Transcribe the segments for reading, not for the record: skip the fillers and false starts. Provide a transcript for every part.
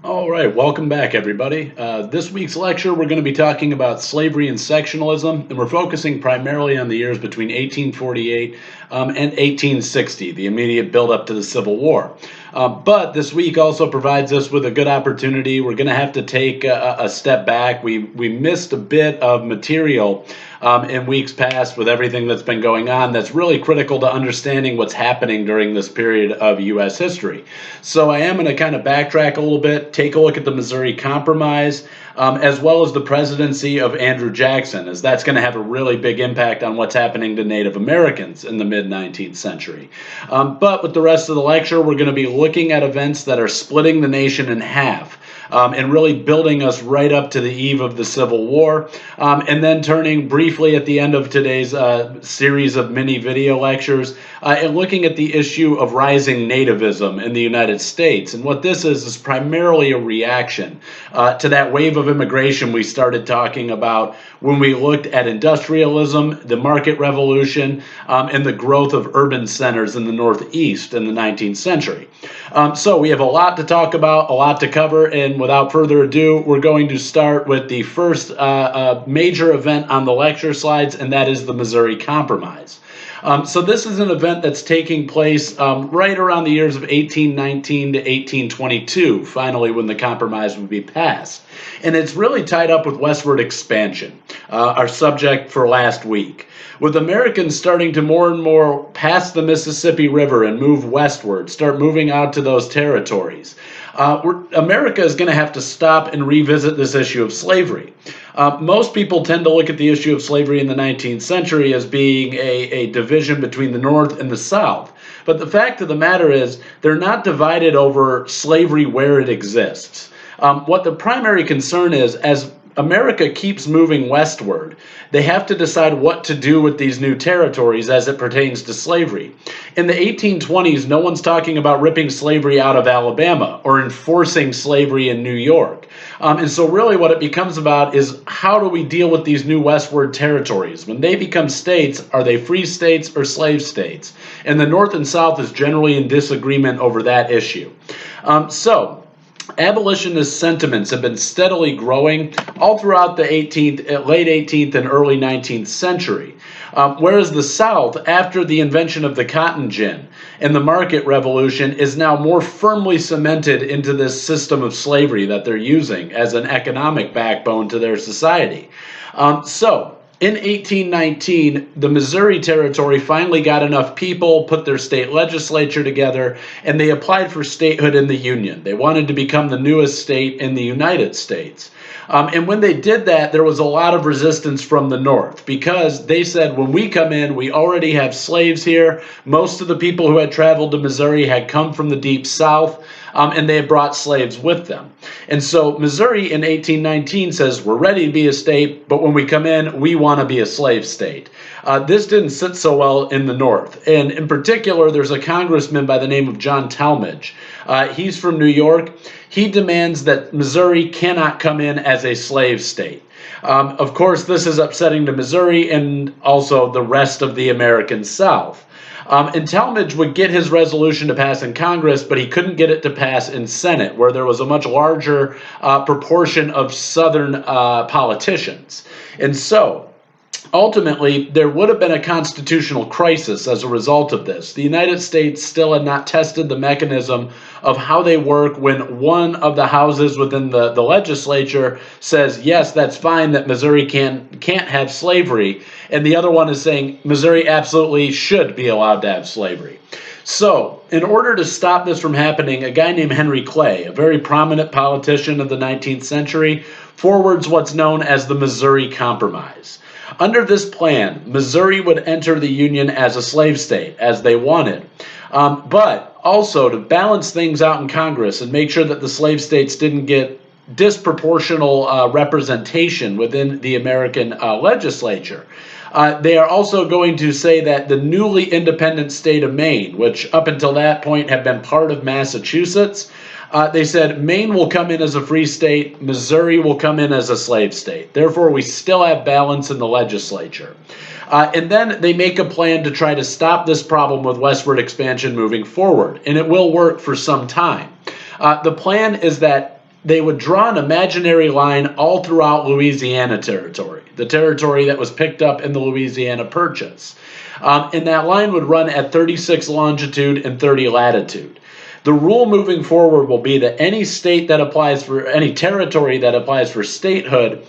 All right, welcome back, everybody. This week's lecture, we're going to be talking about slavery and sectionalism, and we're focusing primarily on the years between 1848 and 1860, the immediate buildup to the Civil War. But this week also provides us with a good opportunity. We're going to have to take a step back. We missed a bit of material in weeks past with everything that's been going on that's really critical to understanding what's happening during this period of U.S. history. So I am going to kind of backtrack a little bit, take a look at the Missouri Compromise, as well as the presidency of Andrew Jackson, as that's going to have a really big impact on what's happening to Native Americans in the mid-19th century. But with the rest of the lecture, we're going to be looking at events that are splitting the nation in half. And really building us right up to the eve of the Civil War, and then turning briefly at the end of today's series of mini video lectures and looking at the issue of rising nativism in the United States. And what this is primarily a reaction to that wave of immigration we started talking about when we looked at industrialism, the market revolution, and the growth of urban centers in the Northeast in the 19th century. So we have a lot to talk about, a lot to cover, and without further ado, we're going to start with the first major event on the lecture slides, and that is the Missouri Compromise. So this is an event that's taking place right around the years of 1819 to 1822, finally when the compromise would be passed. And it's really tied up with westward expansion, our subject for last week. With Americans starting to more and more pass the Mississippi River and move westward, start moving out to those territories, America is going to have to stop and revisit this issue of slavery. Most people tend to look at the issue of slavery in the 19th century as being a division between the North and the South. But the fact of the matter is, they're not divided over slavery where it exists. What the primary concern is, as America keeps moving westward, they have to decide what to do with these new territories as it pertains to slavery. In the 1820s, no one's talking about ripping slavery out of Alabama or enforcing slavery in New York. And so really what it becomes about is, how do we deal with these new westward territories? When they become states, are they free states or slave states? And the North and South is generally in disagreement over that issue. Abolitionist sentiments have been steadily growing all throughout the late 18th and early 19th century, whereas the South, after the invention of the cotton gin and the market revolution, is now more firmly cemented into this system of slavery that they're using as an economic backbone to their society. In 1819, the Missouri Territory finally got enough people, put their state legislature together, and they applied for statehood in the Union. They wanted to become the newest state in the United States. And when they did that, there was a lot of resistance from the North, because they said, when we come in, we already have slaves here. Most of the people who had traveled to Missouri had come from the Deep South, and they had brought slaves with them. And so Missouri in 1819 says, we're ready to be a state, but when we come in, we want to be a slave state. This didn't sit so well in the North. And in particular, there's a congressman by the name of John Talmadge. He's from New York. He demands that Missouri cannot come in as a slave state. Of course, this is upsetting to Missouri and also the rest of the American South. And Talmadge would get his resolution to pass in Congress, but he couldn't get it to pass in Senate, where there was a much larger proportion of Southern politicians. And so, ultimately, there would have been a constitutional crisis as a result of this. The United States still had not tested the mechanism of how they work when one of the houses within the legislature says, yes, that's fine that Missouri can't have slavery, and the other one is saying Missouri absolutely should be allowed to have slavery. So, in order to stop this from happening, a guy named Henry Clay, a very prominent politician of the 19th century, forwards what's known as the Missouri Compromise. Under this plan, Missouri would enter the Union as a slave state, as they wanted. But also to balance things out in Congress and make sure that the slave states didn't get disproportional representation within the American legislature. They are also going to say that the newly independent state of Maine, which up until that point had been part of Massachusetts, they said Maine will come in as a free state, Missouri will come in as a slave state. Therefore, we still have balance in the legislature. And then they make a plan to try to stop this problem with westward expansion moving forward, and it will work for some time. The plan is that they would draw an imaginary line all throughout Louisiana territory, the territory that was picked up in the Louisiana Purchase. And that line would run at 36 longitude and 30 latitude. The rule moving forward will be that any state that applies for any territory that applies for statehood,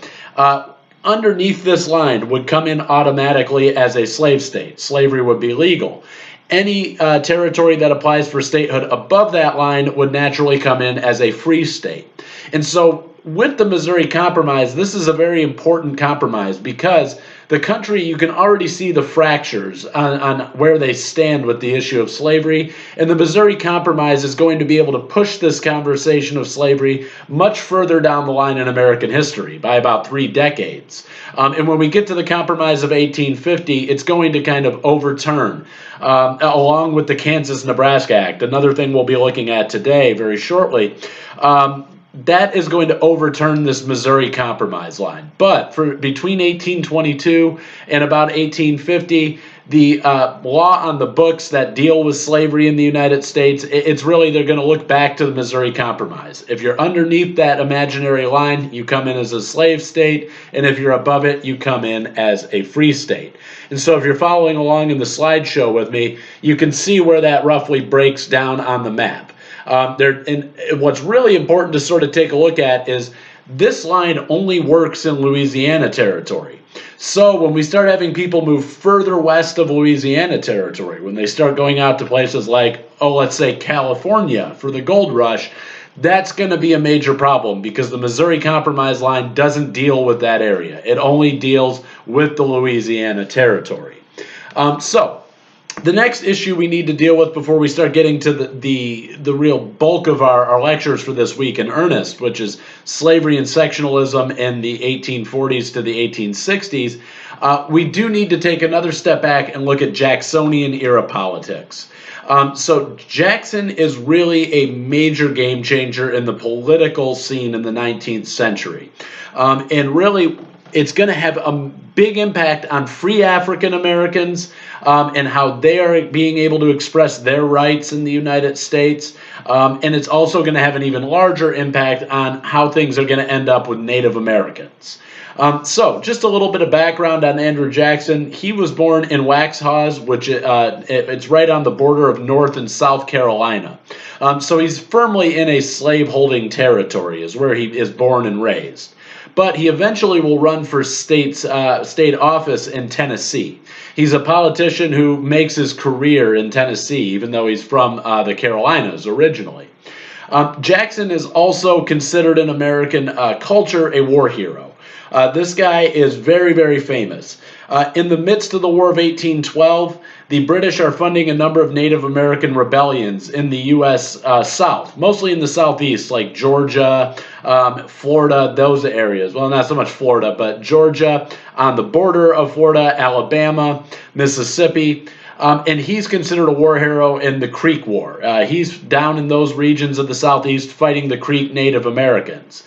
underneath this line would come in automatically as a slave state. Slavery would be legal. Any territory that applies for statehood above that line would naturally come in as a free state. And so with the Missouri Compromise, this is a very important compromise because the country, you can already see the fractures on where they stand with the issue of slavery. And the Missouri Compromise is going to be able to push this conversation of slavery much further down the line in American history by about 3 decades. And when we get to the Compromise of 1850, it's going to kind of overturn, along with the Kansas-Nebraska Act, another thing we'll be looking at today very shortly. That is going to overturn this Missouri Compromise line. But for between 1822 and about 1850, the law on the books that deal with slavery in the United States, it's really, they're going to look back to the Missouri Compromise. If you're underneath that imaginary line, you come in as a slave state, and if you're above it, you come in as a free state. And so if you're following along in the slideshow with me, you can see where that roughly breaks down on the map. And what's really important to sort of take a look at is this line only works in Louisiana territory. So when we start having people move further west of Louisiana territory, when they start going out to places like, let's say California for the gold rush, that's going to be a major problem because the Missouri Compromise line doesn't deal with that area. It only deals with the Louisiana territory. So the next issue we need to deal with before we start getting to the real bulk of our lectures for this week in earnest, which is slavery and sectionalism in the 1840s to the 1860s, we do need to take another step back and look at Jacksonian era politics. So Jackson is really a major game changer in the political scene in the 19th century. And really, it's going to have a big impact on free African Americans and how they are being able to express their rights in the United States. And it's also going to have an even larger impact on how things are going to end up with Native Americans. So just a little bit of background on Andrew Jackson. He was born in Waxhaws, which it's right on the border of North and South Carolina. So he's firmly in a slaveholding territory, is where he is born and raised. But he eventually will run for state office in Tennessee. He's a politician who makes his career in Tennessee, even though he's from the Carolinas originally. Jackson is also considered in American culture a war hero. This guy is very, very famous. In the midst of the War of 1812, the British are funding a number of Native American rebellions in the U.S. South, mostly in the Southeast, like Georgia, Florida, those areas. Well, not so much Florida, but Georgia, on the border of Florida, Alabama, Mississippi. And he's considered a war hero in the Creek War. He's down in those regions of the Southeast fighting the Creek Native Americans.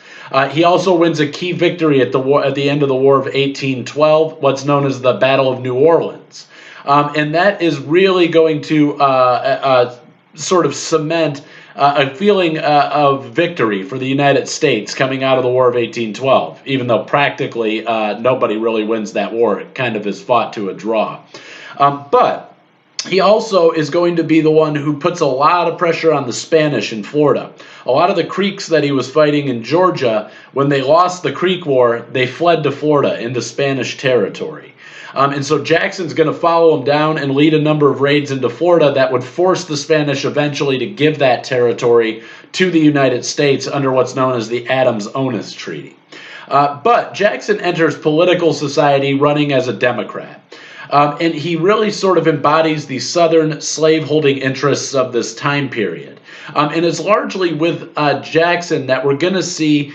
He also wins a key victory at the end of the War of 1812, what's known as the Battle of New Orleans. And that is really going to sort of cement a feeling of victory for the United States coming out of the War of 1812, even though practically nobody really wins that war. It kind of is fought to a draw. But he also is going to be the one who puts a lot of pressure on the Spanish in Florida. A lot of the Creeks that he was fighting in Georgia, when they lost the Creek War, they fled to Florida into Spanish territory. And so Jackson's going to follow him down and lead a number of raids into Florida that would force the Spanish eventually to give that territory to the United States under what's known as the Adams-Onis Treaty. But Jackson enters political society running as a Democrat. And he really sort of embodies the Southern slaveholding interests of this time period. And it's largely with Jackson that we're going to see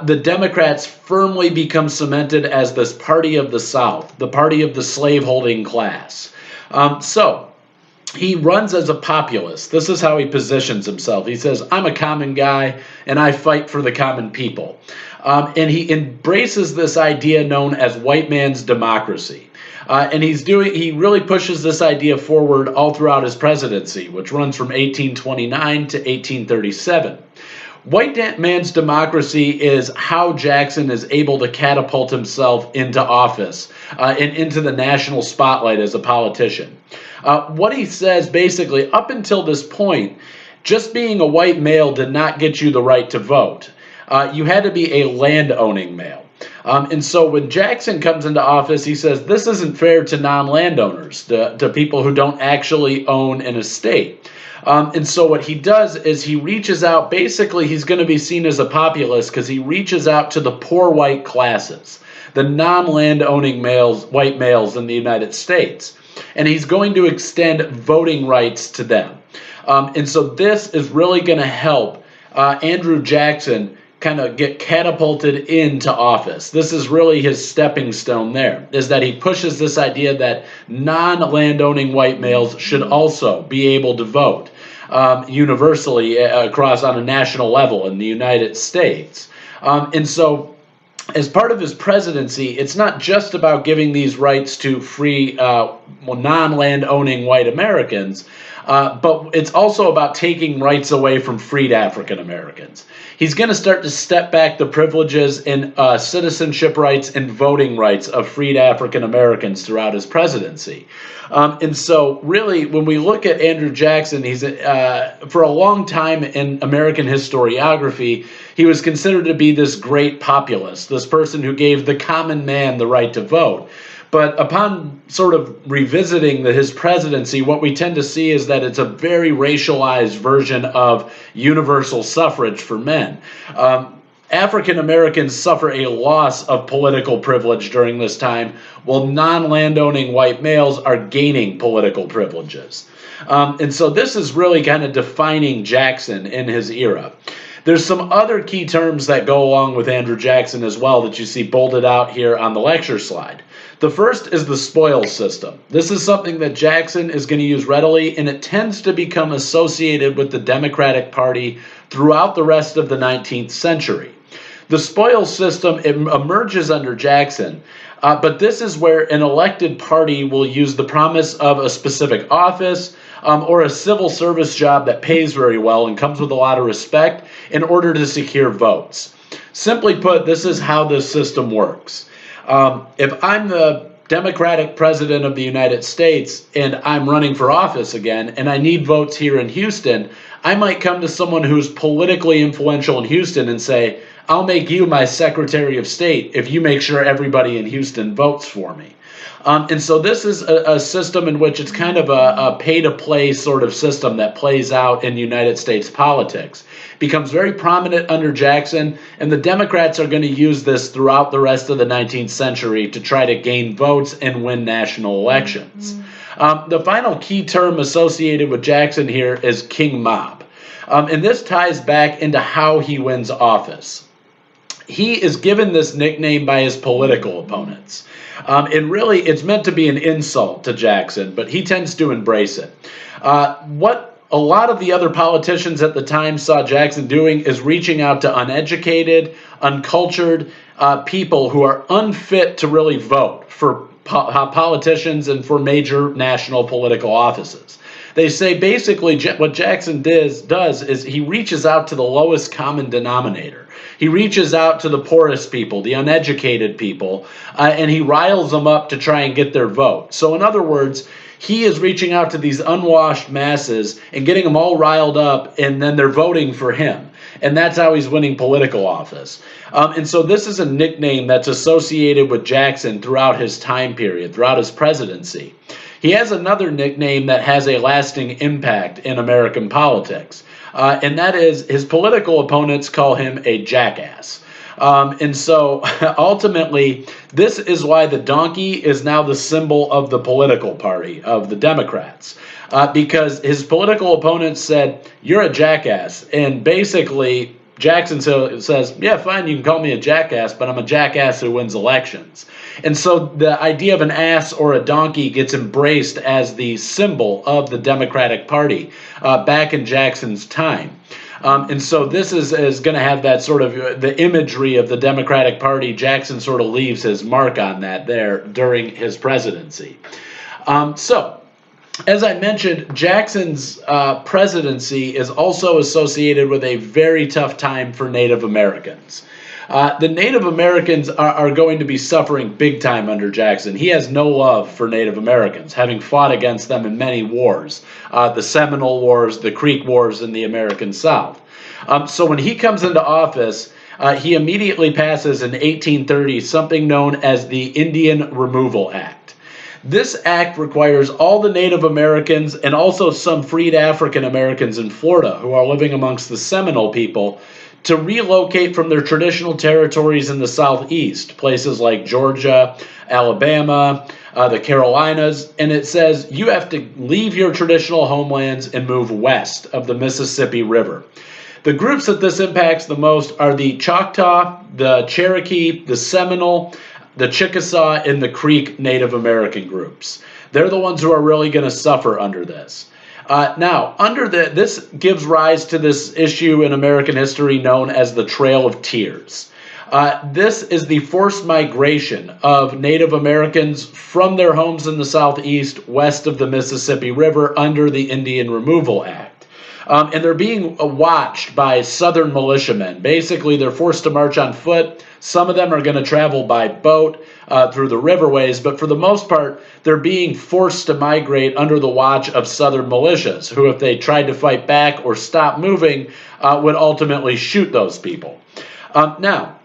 the Democrats firmly become cemented as this party of the South, the party of the slaveholding class. So he runs as a populist. This is how he positions himself. He says, I'm a common guy, and I fight for the common people. And he embraces this idea known as white man's democracy. And he really pushes this idea forward all throughout his presidency, which runs from 1829 to 1837. White man's democracy is how Jackson is able to catapult himself into office and into the national spotlight as a politician. What he says basically, up until this point, just being a white male did not get you the right to vote. You had to be a land-owning male. And so when Jackson comes into office, he says this isn't fair to non-landowners, to people who don't actually own an estate. And so what he does is he reaches out, basically he's going to be seen as a populist because he reaches out to the poor white classes, the non-land-owning males, white males in the United States. And he's going to extend voting rights to them. And so this is really going to help Andrew Jackson kind of get catapulted into office. This is really his stepping stone there, is that he pushes this idea that non-landowning white males should also be able to vote universally across on a national level in the United States. And so as part of his presidency, it's not just about giving these rights to free, non-land-owning white Americans, but it's also about taking rights away from freed African Americans. He's going to start to step back the privileges and citizenship rights and voting rights of freed African Americans throughout his presidency. And so really, when we look at Andrew Jackson, he's for a long time in American historiography, he was considered to be this great populist, this person who gave the common man the right to vote. But upon sort of revisiting his presidency, what we tend to see is that it's a very racialized version of universal suffrage for men. African Americans suffer a loss of political privilege during this time, while non-landowning white males are gaining political privileges. And so this is really kind of defining Jackson in his era. There's some other key terms that go along with Andrew Jackson as well that you see bolded out here on the lecture slide. The first is the spoils system. This is something that Jackson is going to use readily, and it tends to become associated with the Democratic Party throughout the rest of the 19th century. The spoils system, it emerges under Jackson, but this is where an elected party will use the promise of a specific office or a civil service job that pays very well and comes with a lot of respect in order to secure votes. Simply put, this is how this system works. If I'm the Democratic president of the United States and I'm running for office again and I need votes here in Houston, I might come to someone who's politically influential in Houston and say, I'll make you my Secretary of State if you make sure everybody in Houston votes for me. And so this is a system in which it's kind of a pay-to-play sort of system that plays out in United States politics. Becomes very prominent under Jackson, and the Democrats are going to use this throughout the rest of the 19th century to try to gain votes and win national elections. The final key term associated with Jackson here is King Mob. And this ties back into how he wins office. He is given this nickname by his political opponents. And really, it's meant to be an insult to Jackson, but he tends to embrace it. What a lot of the other politicians at the time saw Jackson doing is reaching out to uneducated, uncultured people who are unfit to really vote for politicians and for major national political offices. They say basically what Jackson does is he reaches out to the lowest common denominator. He reaches out to the poorest people, the uneducated people, and he riles them up to try and get their vote. So in other words, he is reaching out to these unwashed masses and getting them all riled up, and then they're voting for him. And that's how he's winning political office. And so this is a nickname that's associated with Jackson throughout his time period, throughout his presidency. He has another nickname that has a lasting impact in American politics, and that is his political opponents call him a jackass. And so ultimately, this is why the donkey is now the symbol of the political party, of the Democrats, because his political opponents said, you're a jackass. And basically, Jackson says, yeah, fine, you can call me a jackass, but I'm a jackass who wins elections. And so the idea of an ass or a donkey gets embraced as the symbol of the Democratic Party back in Jackson's time. And so this is going to have that sort of the imagery of the Democratic Party. Jackson sort of leaves his mark on that there during his presidency. So as I mentioned, Jackson's presidency is also associated with a very tough time for Native Americans. The Native Americans are going to be suffering big time under Jackson. He has no love for Native Americans, having fought against them in many wars, the Seminole Wars, the Creek Wars in the American South. So when he comes into office, he immediately passes in 1830 something known as the Indian Removal Act. This act requires all the Native Americans and also some freed African Americans in Florida who are living amongst the Seminole people to relocate from their traditional territories in the Southeast, places like Georgia, Alabama, the Carolinas, and it says you have to leave your traditional homelands and move west of the Mississippi River. The groups that this impacts the most are the Choctaw, the Cherokee, the Seminole, the Chickasaw, and the Creek Native American groups. They're the ones who are really going to suffer under this. This gives rise to this issue in American history known as the Trail of Tears. This is the forced migration of Native Americans from their homes in the Southeast west of the Mississippi River under the Indian Removal Act. And they're being watched by Southern militiamen. Basically, they're forced to march on foot. Some of them are going to travel by boat through the riverways, but for the most part, they're being forced to migrate under the watch of Southern militias, who, if they tried to fight back or stop moving, would ultimately shoot those people. Now,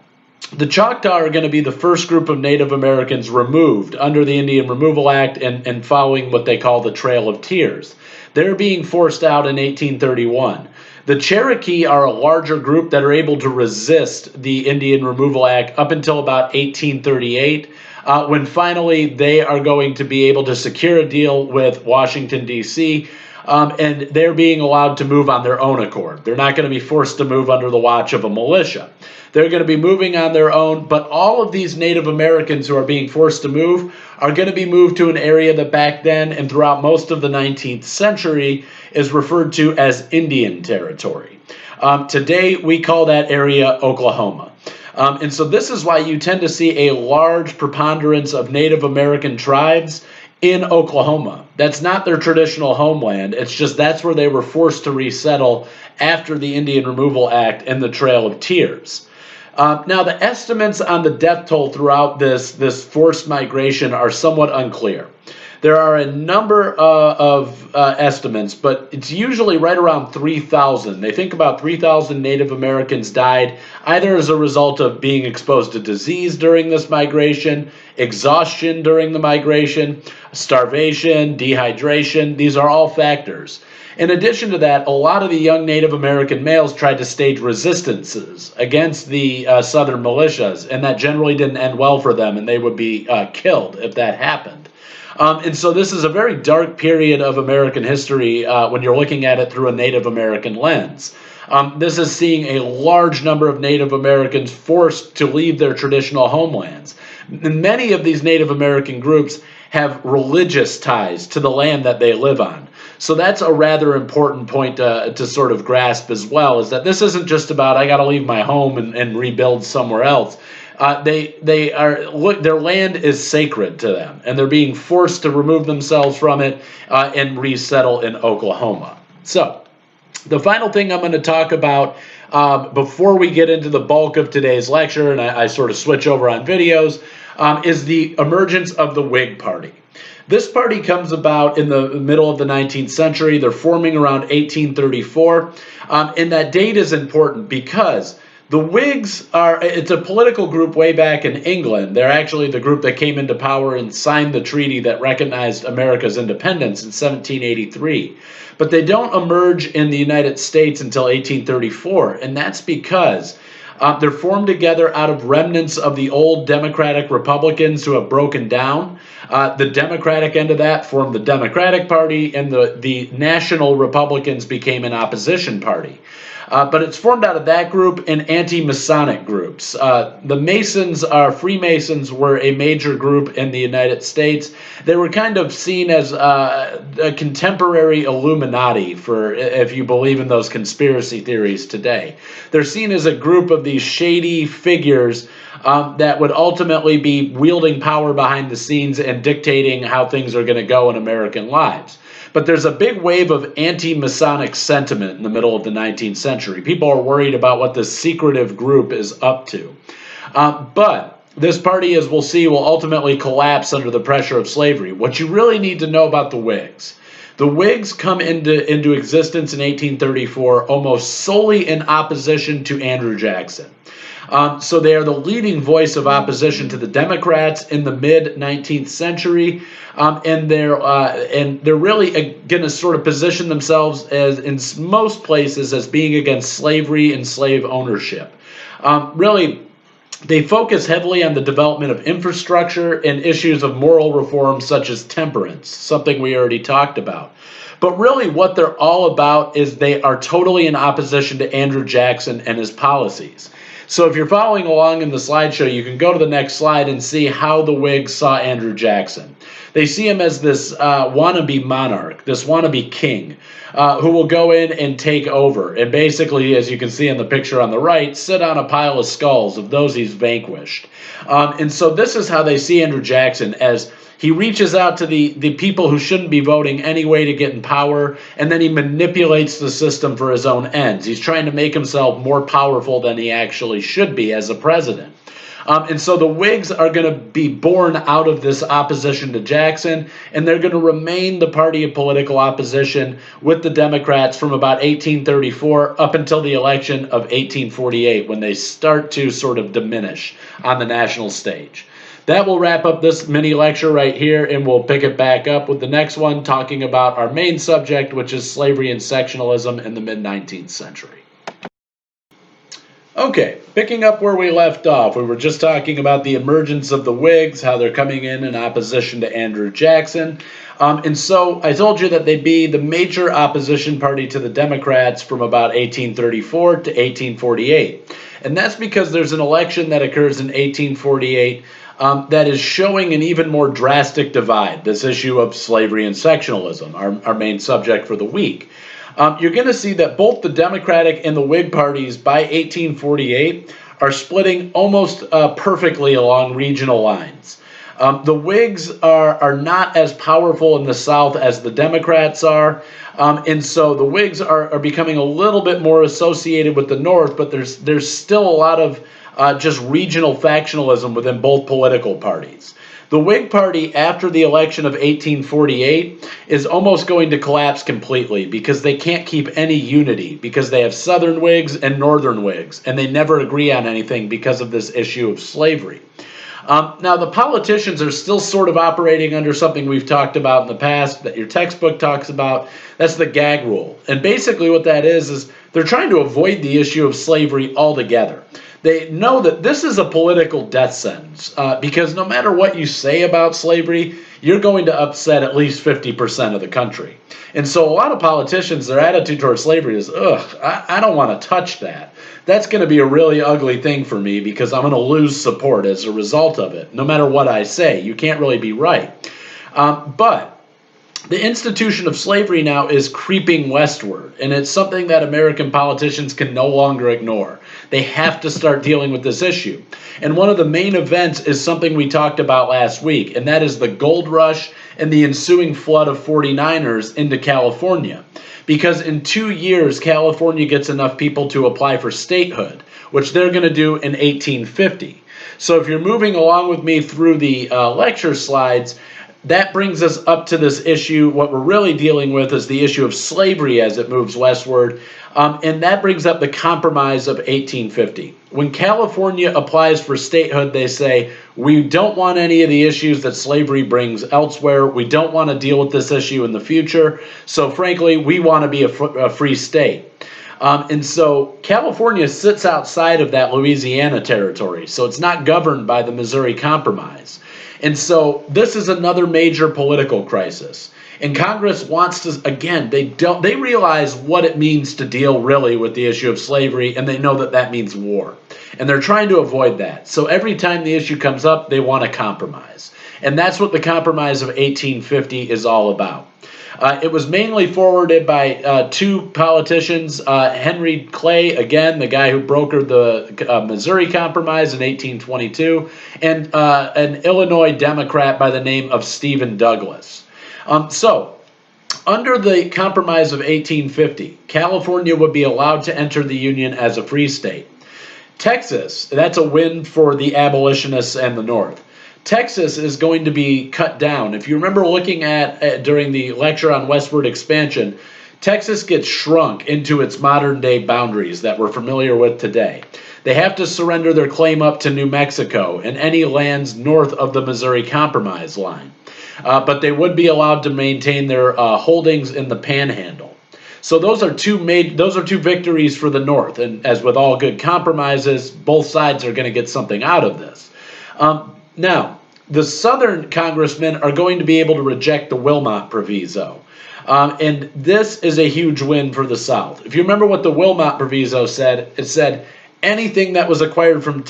the Choctaw are going to be the first group of Native Americans removed under the Indian Removal Act and following what they call the Trail of Tears. They're being forced out in 1831. The Cherokee are a larger group that are able to resist the Indian Removal Act up until about 1838, when finally they are going to be able to secure a deal with Washington, D.C., and they're being allowed to move on their own accord. They're not going to be forced to move under the watch of a militia. They're going to be moving on their own, but all of these Native Americans who are being forced to move are going to be moved to an area that back then and throughout most of the 19th century is referred to as Indian Territory. Today, we call that area Oklahoma. And so this is why you tend to see a large preponderance of Native American tribes in Oklahoma. That's not their traditional homeland. It's just that's where they were forced to resettle after the Indian Removal Act and the Trail of Tears. Now, the estimates on the death toll throughout this forced migration are somewhat unclear. There are a number of estimates, but it's usually right around 3,000. They think about 3,000 Native Americans died either as a result of being exposed to disease during this migration, exhaustion during the migration, starvation, dehydration. These are all factors. In addition to that, a lot of the young Native American males tried to stage resistances against the Southern militias, and that generally didn't end well for them, and they would be killed if that happened. And so this is a very dark period of American history when you're looking at it through a Native American lens. This is seeing a large number of Native Americans forced to leave their traditional homelands. And many of these Native American groups have religious ties to the land that they live on. So that's a rather important point to sort of grasp as well, is that this isn't just about I got to leave my home and rebuild somewhere else. Their land is sacred to them, and they're being forced to remove themselves from it and resettle in Oklahoma. So the final thing I'm going to talk about before we get into the bulk of today's lecture, and I sort of switch over on videos, is the emergence of the Whig Party. This party comes about in the middle of the 19th century. They're forming around 1834, and that date is important because the Whigs it's a political group way back in England. They're actually the group that came into power and signed the treaty that recognized America's independence in 1783. But they don't emerge in the United States until 1834, and that's because they're formed together out of remnants of the old Democratic Republicans who have broken down. The Democratic end of that formed the Democratic Party, and the National Republicans became an opposition party. But it's formed out of that group and anti-Masonic groups. The Masons, Freemasons, were a major group in the United States. They were kind of seen as a contemporary Illuminati, for if you believe in those conspiracy theories today. They're seen as a group of these shady figures that would ultimately be wielding power behind the scenes and dictating how things are going to go in American lives. But there's a big wave of anti-Masonic sentiment in the middle of the 19th century. People are worried about what this secretive group is up to. But this party, as we'll see, will ultimately collapse under the pressure of slavery. What you really need to know about the Whigs. The Whigs come into existence in 1834 almost solely in opposition to Andrew Jackson. So they are the leading voice of opposition to the Democrats in the mid-19th century, and they're really going to sort of position themselves as, in most places, as being against slavery and slave ownership. Really, they focus heavily on the development of infrastructure and issues of moral reform such as temperance, something we already talked about. But really what they're all about is they are totally in opposition to Andrew Jackson and his policies. So if you're following along in the slideshow, you can go to the next slide and see how the Whigs saw Andrew Jackson. They see him as this wannabe monarch, this wannabe king, who will go in and take over. And basically, as you can see in the picture on the right, sit on a pile of skulls of those he's vanquished. And so this is how they see Andrew Jackson, as he reaches out to the people who shouldn't be voting anyway to get in power, and then he manipulates the system for his own ends. He's trying to make himself more powerful than he actually should be as a president. And so the Whigs are going to be born out of this opposition to Jackson, and they're going to remain the party of political opposition with the Democrats from about 1834 up until the election of 1848, when they start to sort of diminish on the national stage. That will wrap up this mini lecture right here, and we'll pick it back up with the next one, talking about our main subject, which is slavery and sectionalism in the mid-19th century. Okay, picking up where we left off, we were just talking about the emergence of the Whigs, how they're coming in opposition to Andrew Jackson. And so I told you that they'd be the major opposition party to the Democrats from about 1834 to 1848. And that's because there's an election that occurs in 1848 that is showing an even more drastic divide, this issue of slavery and sectionalism, our main subject for the week. You're going to see that both the Democratic and the Whig parties by 1848 are splitting almost perfectly along regional lines. The Whigs are not as powerful in the South as the Democrats are, and so the Whigs are becoming a little bit more associated with the North, but there's still a lot of just regional factionalism within both political parties. The Whig Party, after the election of 1848, is almost going to collapse completely because they can't keep any unity, because they have Southern Whigs and Northern Whigs, and they never agree on anything because of this issue of slavery. Now, the politicians are still sort of operating under something we've talked about in the past, that your textbook talks about. That's the gag rule. And basically what that is they're trying to avoid the issue of slavery altogether. They know that this is a political death sentence because no matter what you say about slavery, you're going to upset at least 50% of the country. And so a lot of politicians, their attitude towards slavery is, I don't want to touch that. That's going to be a really ugly thing for me because I'm going to lose support as a result of it. No matter what I say, you can't really be right. But the institution of slavery now is creeping westward, and it's something that American politicians can no longer ignore. They have to start dealing with this issue. And one of the main events is something we talked about last week, and that is the gold rush and the ensuing flood of 49ers into California. Because in 2 years, California gets enough people to apply for statehood, which they're going to do in 1850. So if you're moving along with me through the lecture slides, that brings us up to this issue. What we're really dealing with is the issue of slavery as it moves westward, and that brings up the Compromise of 1850. When California applies for statehood, they say, we don't want any of the issues that slavery brings elsewhere. We don't want to deal with this issue in the future. So frankly, we want to be a free state. And so California sits outside of that Louisiana territory, so it's not governed by the Missouri Compromise. And so this is another major political crisis. And Congress wants to, again, they realize what it means to deal really with the issue of slavery, and they know that that means war. And they're trying to avoid that. So every time the issue comes up, they want a compromise. And that's what the Compromise of 1850 is all about. It was mainly forwarded by two politicians, Henry Clay, again, the guy who brokered the Missouri Compromise in 1822, and an Illinois Democrat by the name of Stephen Douglas. So Under the Compromise of 1850, California would be allowed to enter the Union as a free state. Texas, that's a win for the abolitionists and the North. Texas is going to be cut down. If you remember looking at during the lecture on westward expansion, Texas gets shrunk into its modern day boundaries that we're familiar with today. They have to surrender their claim up to New Mexico and any lands north of the Missouri Compromise line. But they would be allowed to maintain their holdings in the Panhandle. So those are two victories for the North, and as with all good compromises, both sides are going to get something out of this. Now, the Southern congressmen are going to be able to reject the Wilmot Proviso. And this is a huge win for the South. If you remember what the Wilmot Proviso said, it said anything that was acquired from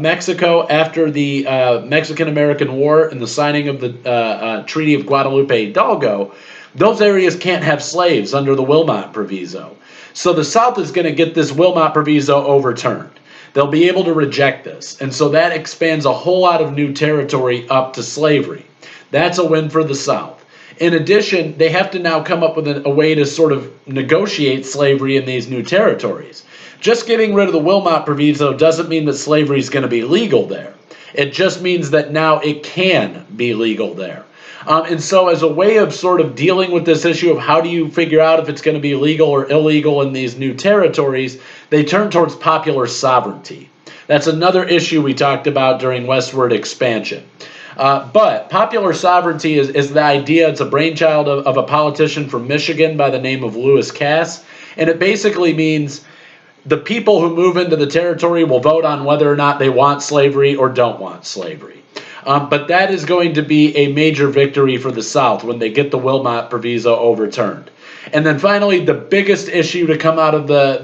Mexico after the Mexican-American War and the signing of the Treaty of Guadalupe Hidalgo, those areas can't have slaves under the Wilmot Proviso. So the South is going to get this Wilmot Proviso overturned. They'll be able to reject this. And so that expands a whole lot of new territory up to slavery. That's a win for the South. In addition, they have to now come up with a way to sort of negotiate slavery in these new territories. Just getting rid of the Wilmot Proviso doesn't mean that slavery is going to be legal there. It just means that now it can be legal there. And so as a way of sort of dealing with this issue of how do you figure out if it's going to be legal or illegal in these new territories, they turn towards popular sovereignty. That's another issue we talked about during westward expansion. But popular sovereignty is the idea, it's a brainchild of a politician from Michigan by the name of Lewis Cass, and it basically means the people who move into the territory will vote on whether or not they want slavery or don't want slavery. But that is going to be a major victory for the South when they get the Wilmot Proviso overturned. And then finally, the biggest issue to come out of the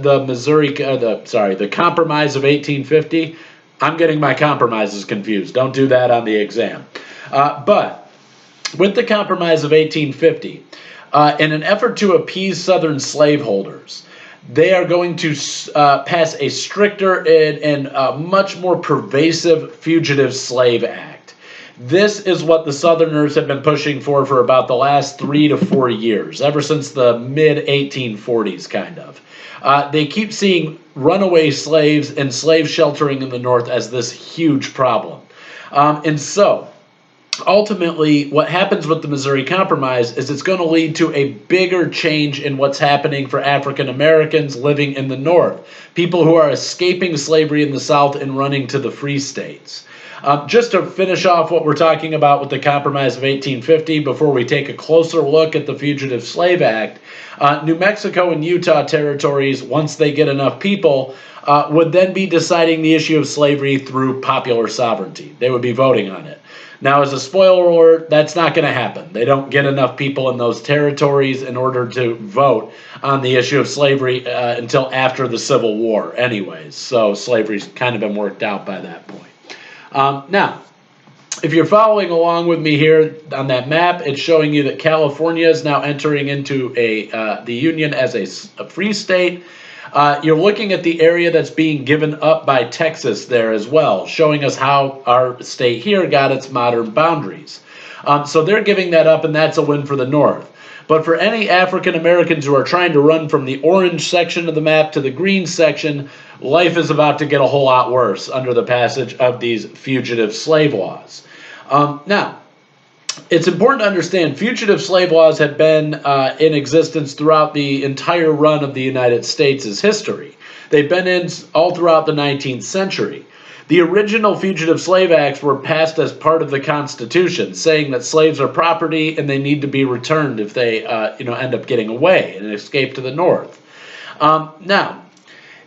Compromise of 1850. I'm getting my compromises confused. Don't do that on the exam. But with the Compromise of 1850, in an effort to appease Southern slaveholders, they are going to pass a stricter and much more pervasive Fugitive Slave Act. This is what the Southerners have been pushing for about the last 3 to 4 years, ever since the mid-1840s, kind of. They keep seeing runaway slaves and slave sheltering in the North as this huge problem. And so, ultimately, what happens with the Missouri Compromise is it's going to lead to a bigger change in what's happening for African Americans living in the North, people who are escaping slavery in the South and running to the free states. Just to finish off what we're talking about with the Compromise of 1850, before we take a closer look at the Fugitive Slave Act, New Mexico and Utah territories, once they get enough people, would then be deciding the issue of slavery through popular sovereignty. They would be voting on it. Now, as a spoiler alert, that's not going to happen. They don't get enough people in those territories in order to vote on the issue of slavery until after the Civil War anyways. So slavery's kind of been worked out by that point. Now, if you're following along with me here on that map, it's showing you that California is now entering into the Union as a free state. You're looking at the area that's being given up by Texas there as well, showing us how our state here got its modern boundaries. So they're giving that up, and that's a win for the North. But for any African Americans who are trying to run from the orange section of the map to the green section, life is about to get a whole lot worse under the passage of these fugitive slave laws. Now, it's important to understand fugitive slave laws have been in existence throughout the entire run of the United States' history. They've been in all throughout the 19th century. The original Fugitive Slave Acts were passed as part of the Constitution, saying that slaves are property and they need to be returned if they end up getting away and escape to the North. Now,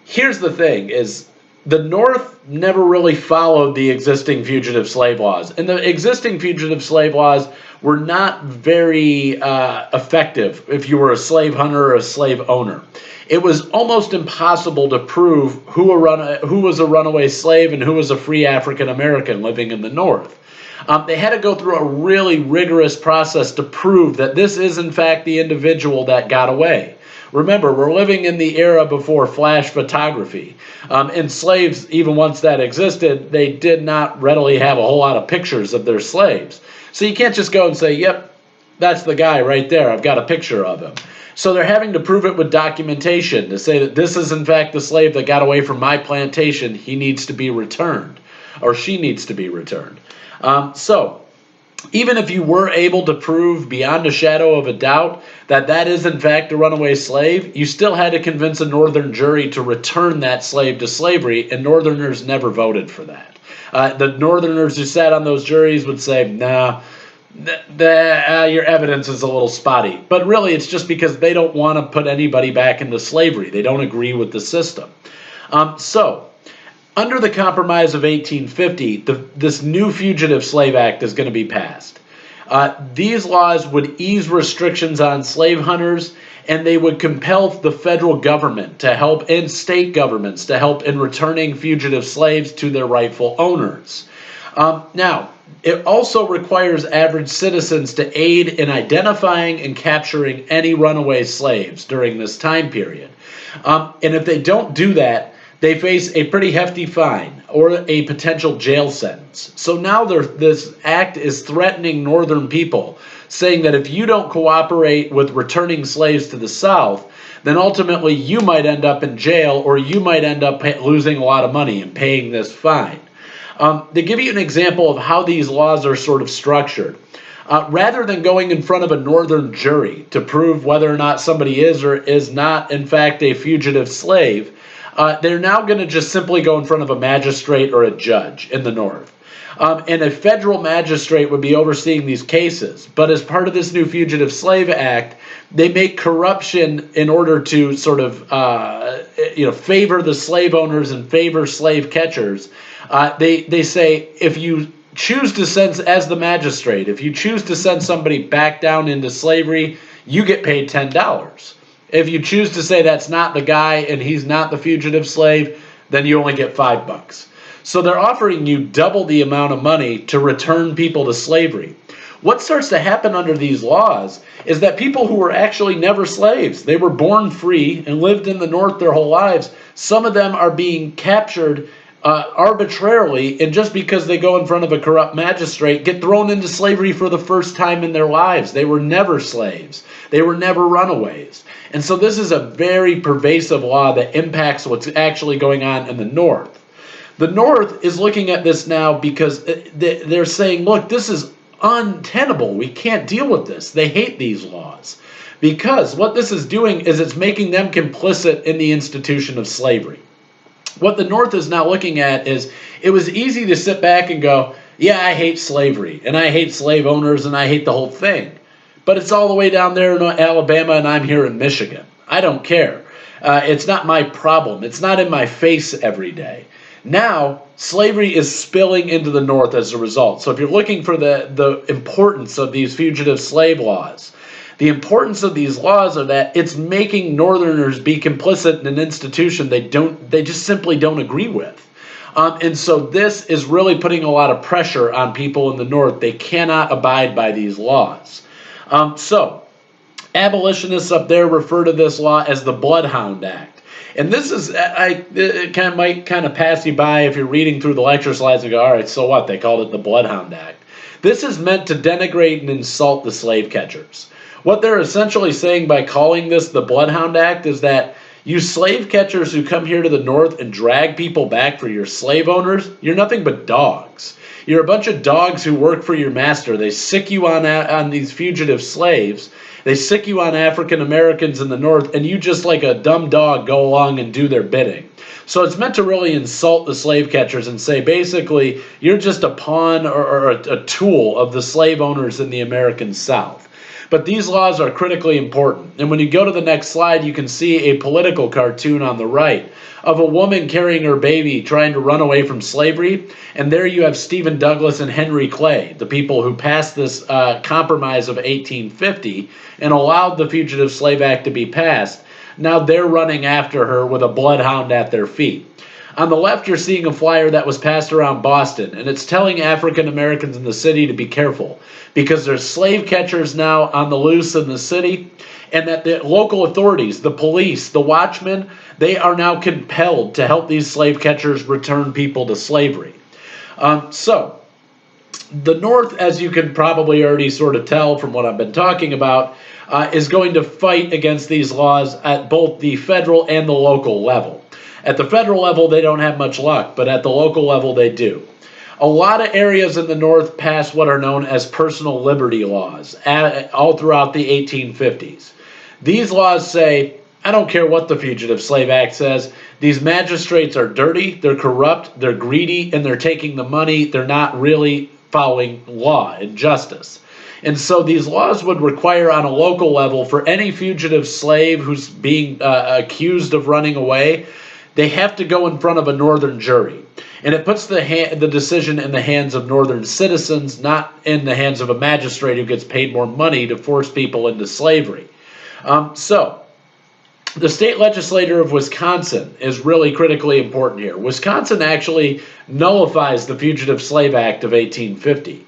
here's the thing, is the North never really followed the existing fugitive slave laws. And the existing fugitive slave laws were not very effective if you were a slave hunter or a slave owner. It was almost impossible to prove who was a runaway slave and who was a free African American living in the North. They had to go through a really rigorous process to prove that this is in fact the individual that got away. Remember, we're living in the era before flash photography. And slaves, even once that existed, they did not readily have a whole lot of pictures of their slaves. So you can't just go and say, yep, That's the guy right there. I've got a picture of him. So they're having to prove it with documentation to say that this is in fact the slave that got away from my plantation. He needs to be returned, or she needs to be returned. So even if you were able to prove beyond a shadow of a doubt that that is in fact a runaway slave, you still had to convince a northern jury to return that slave to slavery, and northerners never voted for that. The northerners who sat on those juries would say, nah, your evidence is a little spotty. But really, it's just because they don't want to put anybody back into slavery. They don't agree with the system. So, under the Compromise of 1850, this new Fugitive Slave Act is going to be passed. These laws would ease restrictions on slave hunters, and they would compel the federal government to help, and state governments to help in returning fugitive slaves to their rightful owners. Now, it also requires average citizens to aid in identifying and capturing any runaway slaves during this time period. And if they don't do that, they face a pretty hefty fine or a potential jail sentence. So now this act is threatening northern people, saying that if you don't cooperate with returning slaves to the South, then ultimately you might end up in jail, or you might end up losing a lot of money and paying this fine. To give you an example of how these laws are sort of structured, rather than going in front of a northern jury to prove whether or not somebody is or is not in fact a fugitive slave, they're now going to just simply go in front of a magistrate or a judge in the North. And a federal magistrate would be overseeing these cases. But as part of this new Fugitive Slave Act, they make corruption in order to sort of favor the slave owners and favor slave catchers. They say if you choose to send, as the magistrate, if you choose to send somebody back down into slavery, you get paid $10. If you choose to say that's not the guy and he's not the fugitive slave, then you only get $5. So they're offering you double the amount of money to return people to slavery. What starts to happen under these laws is that people who were actually never slaves, they were born free and lived in the North their whole lives, some of them are being captured arbitrarily, and just because they go in front of a corrupt magistrate, get thrown into slavery for the first time in their lives. They were never slaves. They were never runaways. And so this is a very pervasive law that impacts what's actually going on in the North. The North is looking at this now because they're saying, look, this is untenable. We can't deal with this. They hate these laws because what this is doing is it's making them complicit in the institution of slavery. What the North is now looking at is it was easy to sit back and go, yeah, I hate slavery and I hate slave owners and I hate the whole thing. But it's all the way down there in Alabama and I'm here in Michigan. I don't care. It's not my problem. It's not in my face every day. Now, slavery is spilling into the North as a result. So if you're looking for the importance of these fugitive slave laws, the importance of these laws are that it's making Northerners be complicit in an institution they just simply don't agree with. And so this is really putting a lot of pressure on people in the North. They cannot abide by these laws. So abolitionists up there refer to this law as the Bloodhound Act. And this is, it might kind of pass you by if you're reading through the lecture slides and go, all right, so what? They called it the Bloodhound Act. This is meant to denigrate and insult the slave catchers. What they're essentially saying by calling this the Bloodhound Act is that you slave catchers who come here to the North and drag people back for your slave owners, you're nothing but dogs. You're a bunch of dogs who work for your master. They sick you on these fugitive slaves. They sick you on African Americans in the North, and you just like a dumb dog go along and do their bidding. So it's meant to really insult the slave catchers and say, basically, you're just a pawn or a tool of the slave owners in the American South. But these laws are critically important. And when you go to the next slide, you can see a political cartoon on the right of a woman carrying her baby trying to run away from slavery. And there you have Stephen Douglas and Henry Clay, the people who passed this Compromise of 1850 and allowed the Fugitive Slave Act to be passed. Now they're running after her with a bloodhound at their feet. On the left, you're seeing a flyer that was passed around Boston, and it's telling African Americans in the city to be careful because there's slave catchers now on the loose in the city, and that the local authorities, the police, the watchmen, they are now compelled to help these slave catchers return people to slavery. So The North, as you can probably already sort of tell from what I've been talking about, is going to fight against these laws at both the federal and the local level. At the federal level, they don't have much luck, but at the local level, they do. A lot of areas in the North pass what are known as personal liberty laws all throughout the 1850s. These laws say, I don't care what the Fugitive Slave Act says, these magistrates are dirty, they're corrupt, they're greedy, and they're taking the money. They're not really following law and justice. And so these laws would require on a local level for any fugitive slave who's being accused of running away, they have to go in front of a northern jury. And it puts the decision in the hands of northern citizens, not in the hands of a magistrate who gets paid more money to force people into slavery. So the state legislature of Wisconsin is really critically important here. Wisconsin actually nullifies the Fugitive Slave Act of 1850.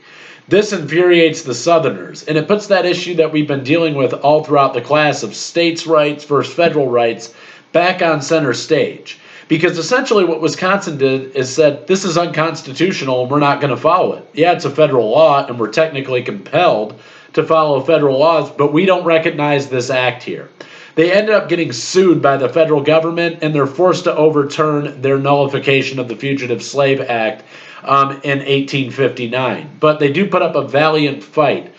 This infuriates the Southerners, and it puts that issue that we've been dealing with all throughout the class of states' rights versus federal rights back on center stage. Because essentially what Wisconsin did is said, this is unconstitutional and we're not going to follow it. Yeah, it's a federal law and we're technically compelled to follow federal laws, but we don't recognize this act here. They ended up getting sued by the federal government and they're forced to overturn their nullification of the Fugitive Slave Act in 1859. But they do put up a valiant fight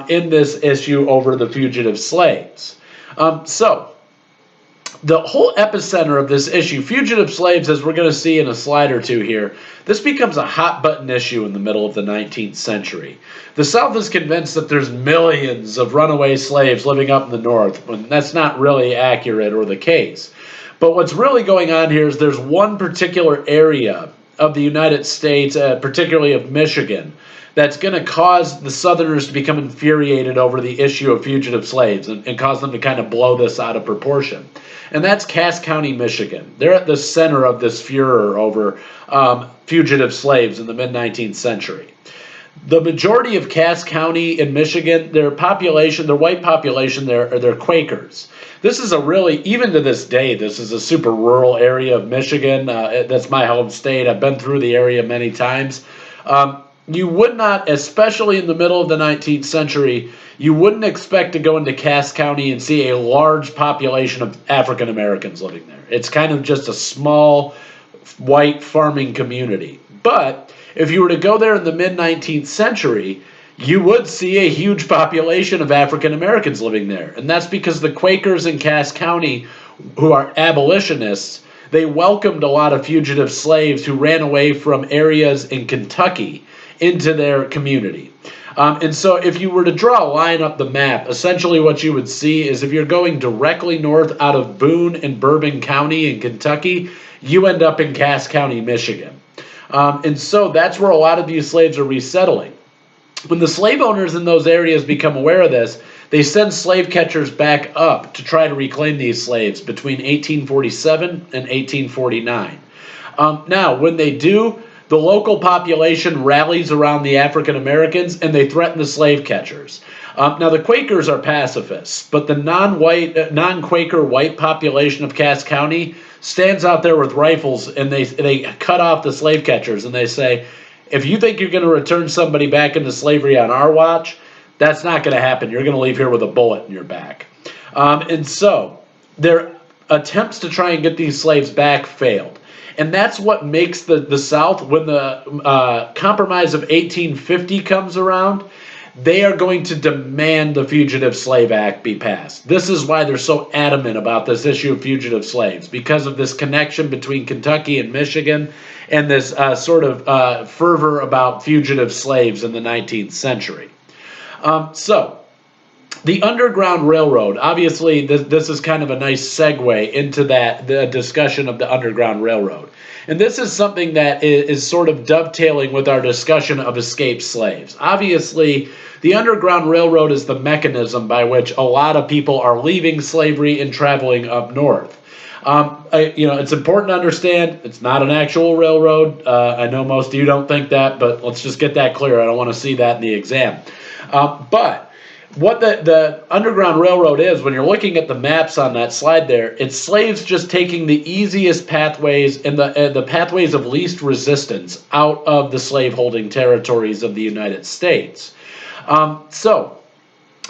in this issue over the fugitive slaves. So the whole epicenter of this issue, fugitive slaves, as we're going to see in a slide or two here, this becomes a hot button issue in the middle of the 19th century. The South is convinced that there's millions of runaway slaves living up in the North, when that's not really accurate or the case. But what's really going on here is there's one particular area of the United States, particularly of Michigan, that's going to cause the Southerners to become infuriated over the issue of fugitive slaves and cause them to kind of blow this out of proportion. And that's Cass County, Michigan. They're at the center of this furor over fugitive slaves in the mid-19th century. The majority of Cass County in Michigan, their population, their white population, they're Quakers. This is a really, even to this day, this is a super rural area of Michigan. That's my home state. I've been through the area many times. You would not, especially in the middle of the 19th century, you wouldn't expect to go into Cass County and see a large population of African Americans living there. It's kind of just a small white farming community. But if you were to go there in the mid-19th century, you would see a huge population of African Americans living there. And that's because the Quakers in Cass County, who are abolitionists, they welcomed a lot of fugitive slaves who ran away from areas in Kentucky into their community. And so if you were to draw a line up the map, essentially what you would see is if you're going directly north out of Boone and Bourbon County in Kentucky, you end up in Cass County, Michigan. And so that's where a lot of these slaves are resettling. When the slave owners in those areas become aware of this, they send slave catchers back up to try to reclaim these slaves between 1847 and 1849. Now, when they do, the local population rallies around the African Americans and they threaten the slave catchers. Now, the Quakers are pacifists, but the non-Quaker white population of Cass County stands out there with rifles and they cut off the slave catchers and they say, if you think you're going to return somebody back into slavery on our watch, that's not going to happen. You're going to leave here with a bullet in your back. And so their attempts to try and get these slaves back failed. And that's what makes the South, when the Compromise of 1850 comes around, they are going to demand the Fugitive Slave Act be passed. This is why they're so adamant about this issue of fugitive slaves, because of this connection between Kentucky and Michigan and this sort of fervor about fugitive slaves in the 19th century. So the Underground Railroad, obviously this is kind of a nice segue into the discussion of the Underground Railroad. And this is something that is sort of dovetailing with our discussion of escaped slaves. Obviously, the Underground Railroad is the mechanism by which a lot of people are leaving slavery and traveling up north. It's important to understand it's not an actual railroad. I know most of you don't think that, but let's just get that clear. I don't want to see that in the exam. But what the Underground Railroad is, when you're looking at the maps on that slide there, it's slaves just taking the easiest pathways and the pathways of least resistance out of the slaveholding territories of the United States. So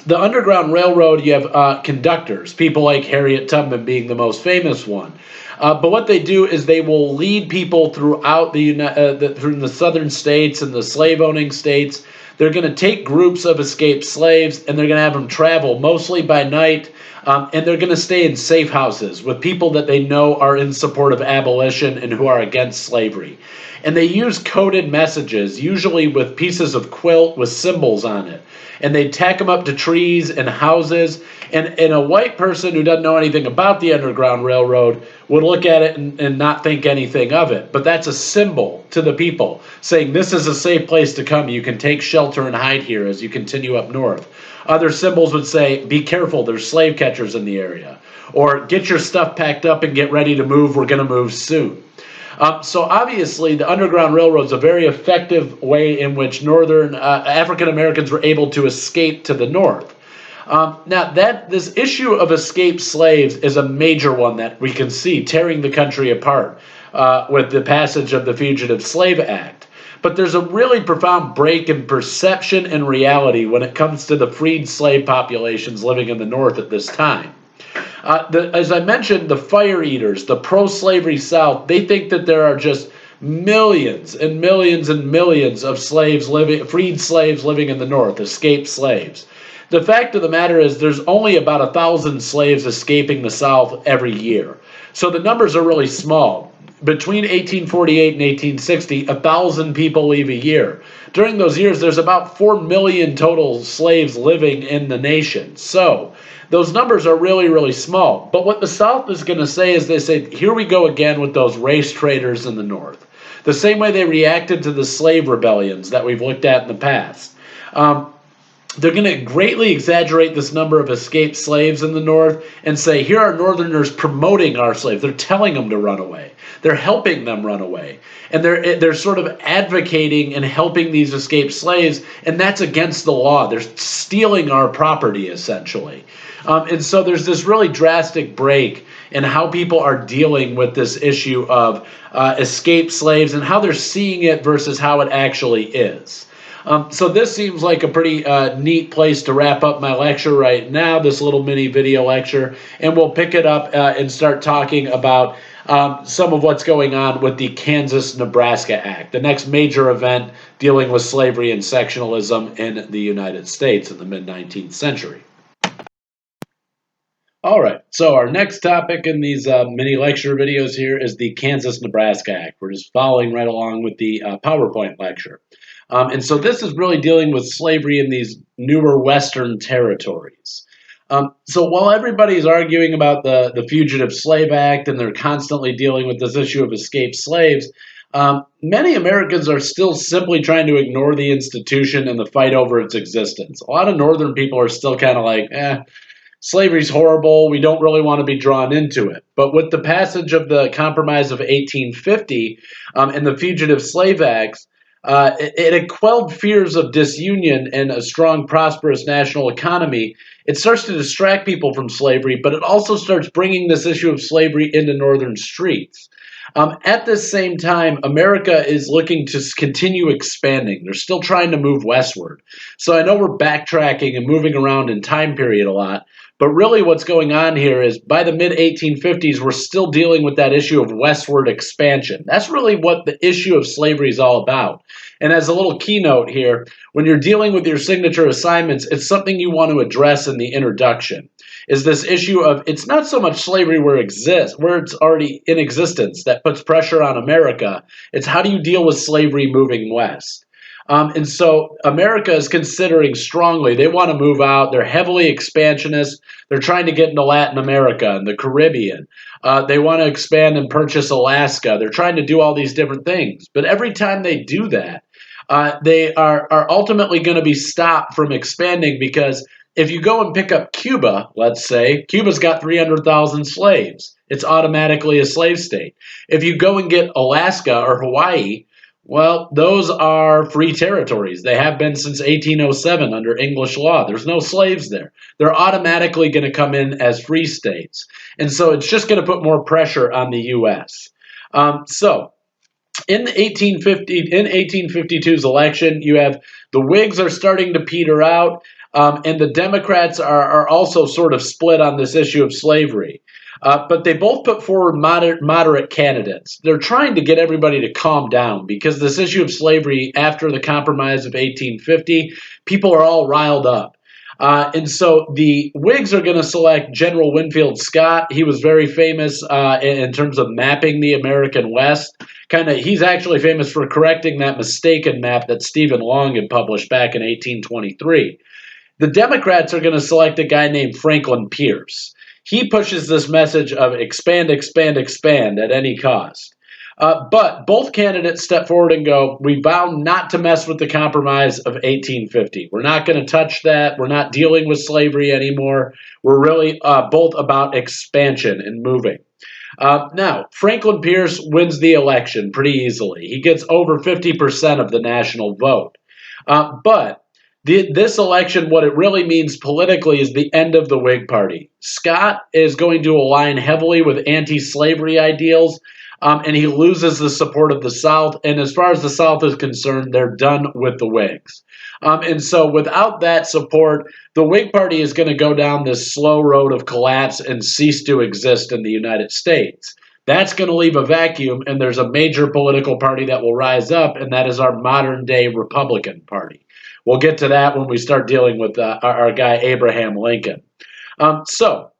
the Underground Railroad, you have conductors, people like Harriet Tubman being the most famous one. But what they do is they will lead people throughout through the southern states and the slave-owning states. They're going to take groups of escaped slaves, and they're going to have them travel mostly by night, and they're going to stay in safe houses with people that they know are in support of abolition and who are against slavery. And they use coded messages, usually with pieces of quilt with symbols on it. And they tack them up to trees and houses. And a white person who doesn't know anything about the Underground Railroad would look at it and not think anything of it. But that's a symbol to the people, saying this is a safe place to come. You can take shelter and hide here as you continue up north. Other symbols would say, be careful, there's slave catchers in the area. Or get your stuff packed up and get ready to move, we're going to move soon. So obviously, the Underground Railroad is a very effective way in which northern African Americans were able to escape to the north. Now, this issue of escaped slaves is a major one that we can see tearing the country apart with the passage of the Fugitive Slave Act. But there's a really profound break in perception and reality when it comes to the freed slave populations living in the North at this time. As I mentioned, the fire eaters, the pro-slavery South, they think that there are just millions and millions and millions of freed slaves living in the North, escaped slaves. The fact of the matter is there's only about 1,000 slaves escaping the South every year. So the numbers are really small. Between 1848 and 1860, 1,000 people leave a year. During those years, there's about 4 million total slaves living in the nation. So those numbers are really, really small. But what the South is going to say is they say, here we go again with those race traders in the North. The same way they reacted to the slave rebellions that we've looked at in the past. They're going to greatly exaggerate this number of escaped slaves in the North and say, here are Northerners promoting our slaves. They're telling them to run away. They're helping them run away. And they're sort of advocating and helping these escaped slaves, and that's against the law. They're stealing our property, essentially. And so there's this really drastic break in how people are dealing with this issue of escaped slaves and how they're seeing it versus how it actually is. So this seems like a pretty neat place to wrap up my lecture right now, this little mini video lecture, and we'll pick it up and start talking about some of what's going on with the Kansas-Nebraska Act, the next major event dealing with slavery and sectionalism in the United States in the mid-19th century. All right, so our next topic in these mini lecture videos here is the Kansas-Nebraska Act. We're just following right along with the PowerPoint lecture. And so this is really dealing with slavery in these newer Western territories. So while everybody's arguing about the Fugitive Slave Act and they're constantly dealing with this issue of escaped slaves, many Americans are still simply trying to ignore the institution and the fight over its existence. A lot of Northern people are still kind of like, slavery's horrible, we don't really want to be drawn into it. But with the passage of the Compromise of 1850 and the Fugitive Slave Acts, it had quelled fears of disunion and a strong, prosperous national economy. It starts to distract people from slavery, but it also starts bringing this issue of slavery into northern streets. At the same time, America is looking to continue expanding. They're still trying to move westward. So I know we're backtracking and moving around in time period a lot, but really what's going on here is by the mid-1850s, we're still dealing with that issue of westward expansion. That's really what the issue of slavery is all about. And as a little keynote here, when you're dealing with your signature assignments, it's something you want to address in the introduction, is this issue of it's not so much slavery where it's already in existence that puts pressure on America. It's how do you deal with slavery moving west? And so America is considering strongly, they want to move out. They're heavily expansionist. They're trying to get into Latin America and the Caribbean. They want to expand and purchase Alaska. They're trying to do all these different things. But every time they do that, they are ultimately going to be stopped from expanding because if you go and pick up Cuba, let's say, Cuba's got 300,000 slaves. It's automatically a slave state. If you go and get Alaska or Hawaii, Well, those are free territories. They have been since 1807 under English law. There's no slaves there. They're automatically going to come in as free states. And so it's just going to put more pressure on the U.S. So in 1852's election, you have the Whigs are starting to peter out, and the Democrats are also sort of split on this issue of slavery. But they both put forward moderate candidates. They're trying to get everybody to calm down because this issue of slavery after the Compromise of 1850, people are all riled up. And so the Whigs are going to select General Winfield Scott. He was very famous in terms of mapping the American West. He's actually famous for correcting that mistaken map that Stephen Long had published back in 1823. The Democrats are going to select a guy named Franklin Pierce. He pushes this message of expand, expand, expand at any cost. But both candidates step forward and go, we vow not to mess with the Compromise of 1850. We're not going to touch that. We're not dealing with slavery anymore. We're really both about expansion and moving. Now, Franklin Pierce wins the election pretty easily. He gets over 50% of the national vote. But this election, what it really means politically is the end of the Whig Party. Scott is going to align heavily with anti-slavery ideals, and he loses the support of the South. And as far as the South is concerned, they're done with the Whigs. And so without that support, the Whig Party is going to go down this slow road of collapse and cease to exist in the United States. That's going to leave a vacuum, and there's a major political party that will rise up, and that is our modern-day Republican Party. We'll get to that when we start dealing with our guy Abraham Lincoln. So,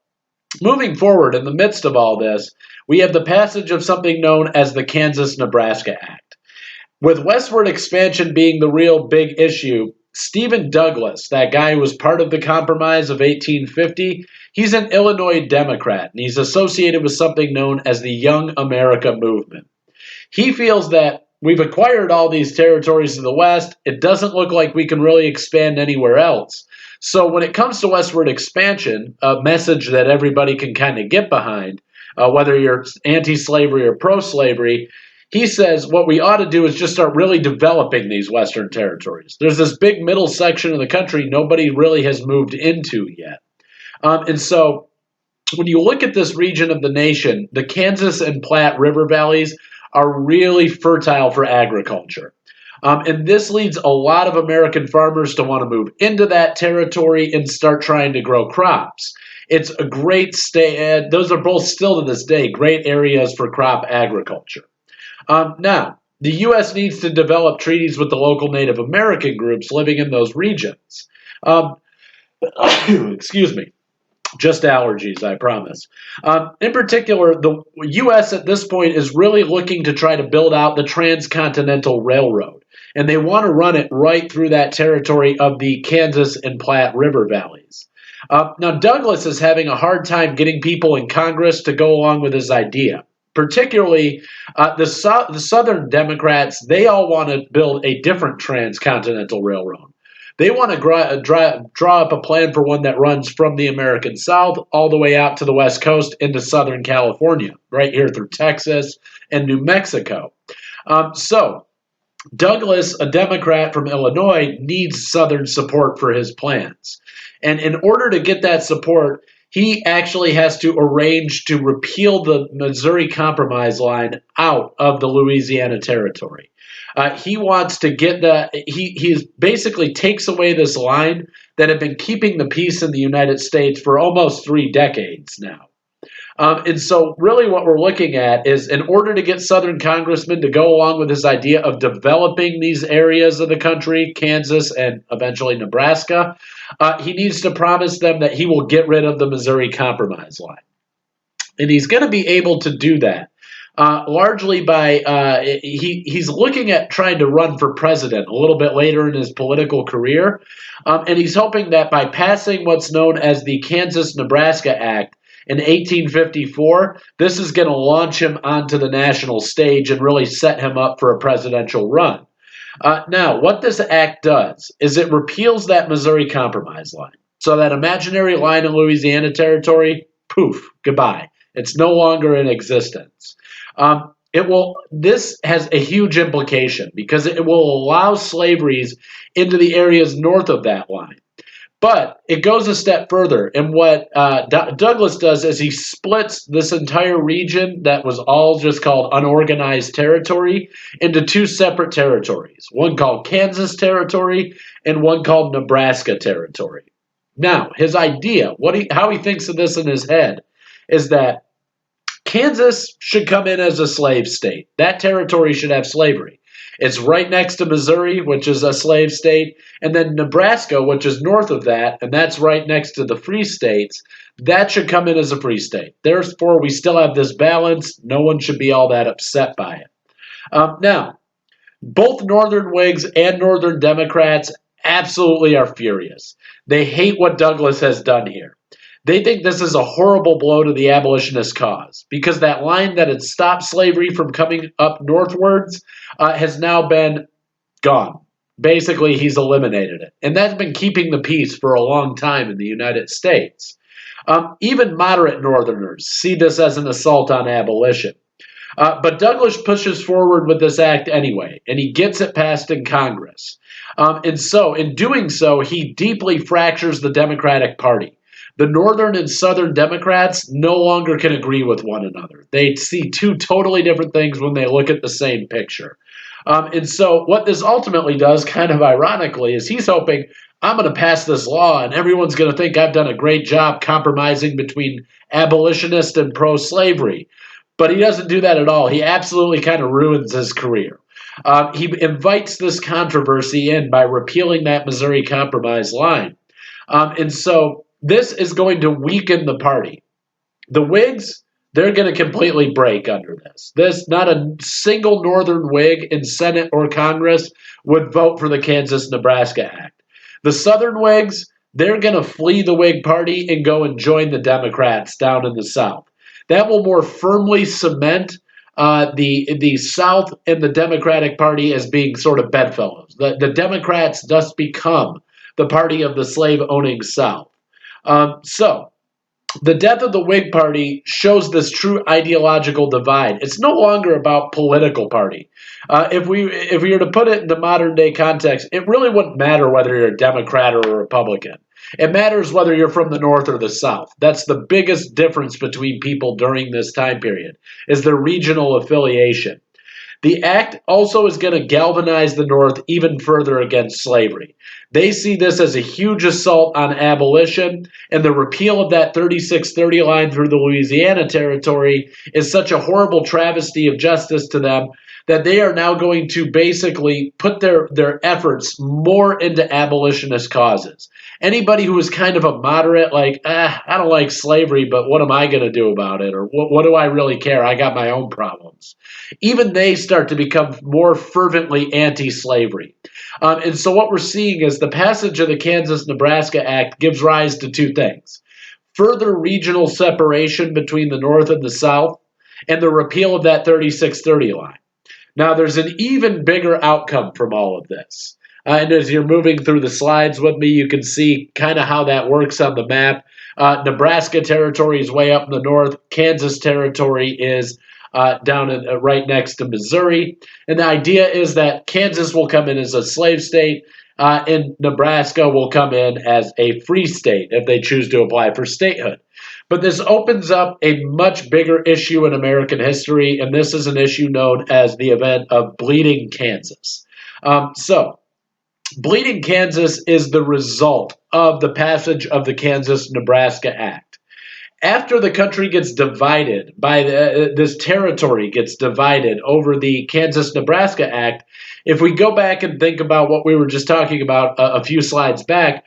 moving forward, in the midst of all this, we have the passage of something known as the Kansas-Nebraska Act. With westward expansion being the real big issue, Stephen Douglas, that guy who was part of the Compromise of 1850, he's an Illinois Democrat, and he's associated with something known as the Young America Movement. He feels that we've acquired all these territories in the West. It doesn't look like we can really expand anywhere else. So when it comes to westward expansion, a message that everybody can kind of get behind, whether you're anti-slavery or pro-slavery, he says what we ought to do is just start really developing these western territories. There's this big middle section of the country nobody really has moved into yet. And so when you look at this region of the nation, the Kansas and Platte River valleys are really fertile for agriculture. And this leads a lot of American farmers to want to move into that territory and start trying to grow crops. It's a great state. Those are both still to this day great areas for crop agriculture. Now, the U.S. needs to develop treaties with the local Native American groups living in those regions. Excuse me. Just allergies, I promise. In particular, the U.S. at this point is really looking to try to build out the Transcontinental Railroad, and they want to run it right through that territory of the Kansas and Platte River valleys. Now, Douglas is having a hard time getting people in Congress to go along with his idea. Particularly, the Southern Democrats, they all want to build a different transcontinental railroad. They want to draw up a plan for one that runs from the American South all the way out to the West Coast into Southern California, right here through Texas and New Mexico. So Douglas, a Democrat from Illinois, needs Southern support for his plans. And in order to get that support, he actually has to arrange to repeal the Missouri Compromise line out of the Louisiana Territory. He wants to get he basically takes away this line that had been keeping the peace in the United States for almost 3 decades now. And so really what we're looking at is in order to get Southern congressmen to go along with this idea of developing these areas of the country, Kansas and eventually Nebraska, he needs to promise them that he will get rid of the Missouri Compromise line. And he's going to be able to do that largely by he's looking at trying to run for president a little bit later in his political career. And he's hoping that by passing what's known as the Kansas-Nebraska Act in 1854, this is going to launch him onto the national stage and really set him up for a presidential run. Now, what this act does is it repeals that Missouri Compromise line. So that imaginary line in Louisiana Territory, poof, goodbye. It's no longer in existence. This has a huge implication because it will allow slaveries into the areas north of that line. But it goes a step further, and what Douglas does is he splits this entire region that was all just called unorganized territory into two separate territories, one called Kansas Territory and one called Nebraska Territory. Now, his idea, how he thinks of this in his head, is that Kansas should come in as a slave state. That territory should have slavery. It's right next to Missouri, which is a slave state, and then Nebraska, which is north of that, and that's right next to the free states. That should come in as a free state. Therefore, we still have this balance. No one should be all that upset by it. Now, both Northern Whigs and Northern Democrats absolutely are furious. They hate what Douglas has done here. They think this is a horrible blow to the abolitionist cause because that line that had stopped slavery from coming up northwards has now been gone. Basically, he's eliminated it. And that's been keeping the peace for a long time in the United States. Even moderate Northerners see this as an assault on abolition. But Douglas pushes forward with this act anyway, and he gets it passed in Congress. And so, in doing so, he deeply fractures the Democratic Party. The Northern and Southern Democrats no longer can agree with one another. They see two totally different things when they look at the same picture. And so what this ultimately does, kind of ironically, is he's hoping, I'm going to pass this law and everyone's going to think I've done a great job compromising between abolitionist and pro-slavery. But he doesn't do that at all. He absolutely kind of ruins his career. He invites this controversy in by repealing that Missouri Compromise line. And so this is going to weaken the party. The Whigs, they're going to completely break under this. Not a single Northern Whig in Senate or Congress would vote for the Kansas-Nebraska Act. The Southern Whigs, they're going to flee the Whig Party and go and join the Democrats down in the South. That will more firmly cement the South and the Democratic Party as being sort of bedfellows. The Democrats thus become the party of the slave-owning South. So the death of the Whig Party shows this true ideological divide. It's no longer about political party. If we were to put it in the modern day context, it really wouldn't matter whether you're a Democrat or a Republican. It matters whether you're from the North or the South. That's the biggest difference between people during this time period, is their regional affiliation. The act also is going to galvanize the North even further against slavery. They see this as a huge assault on abolition, and the repeal of that 3630 line through the Louisiana Territory is such a horrible travesty of justice to them that they are now going to basically put their efforts more into abolitionist causes. Anybody who is kind of a moderate, like, I don't like slavery, but what am I going to do about it? Or what do I really care? I got my own problems. Even they start to become more fervently anti-slavery. And so what we're seeing is the passage of the Kansas-Nebraska Act gives rise to two things. Further regional separation between the North and the South, and the repeal of that 3630 line. Now, there's an even bigger outcome from all of this. And as you're moving through the slides with me, you can see kind of how that works on the map. Nebraska Territory is way up in the north. Kansas Territory is down right next to Missouri. And the idea is that Kansas will come in as a slave state, and Nebraska will come in as a free state if they choose to apply for statehood. But this opens up a much bigger issue in American history, and this is an issue known as the event of Bleeding Kansas. Bleeding Kansas is the result of the passage of the Kansas-Nebraska Act. After the country gets divided, this territory gets divided over the Kansas-Nebraska Act, if we go back and think about what we were just talking about a few slides back,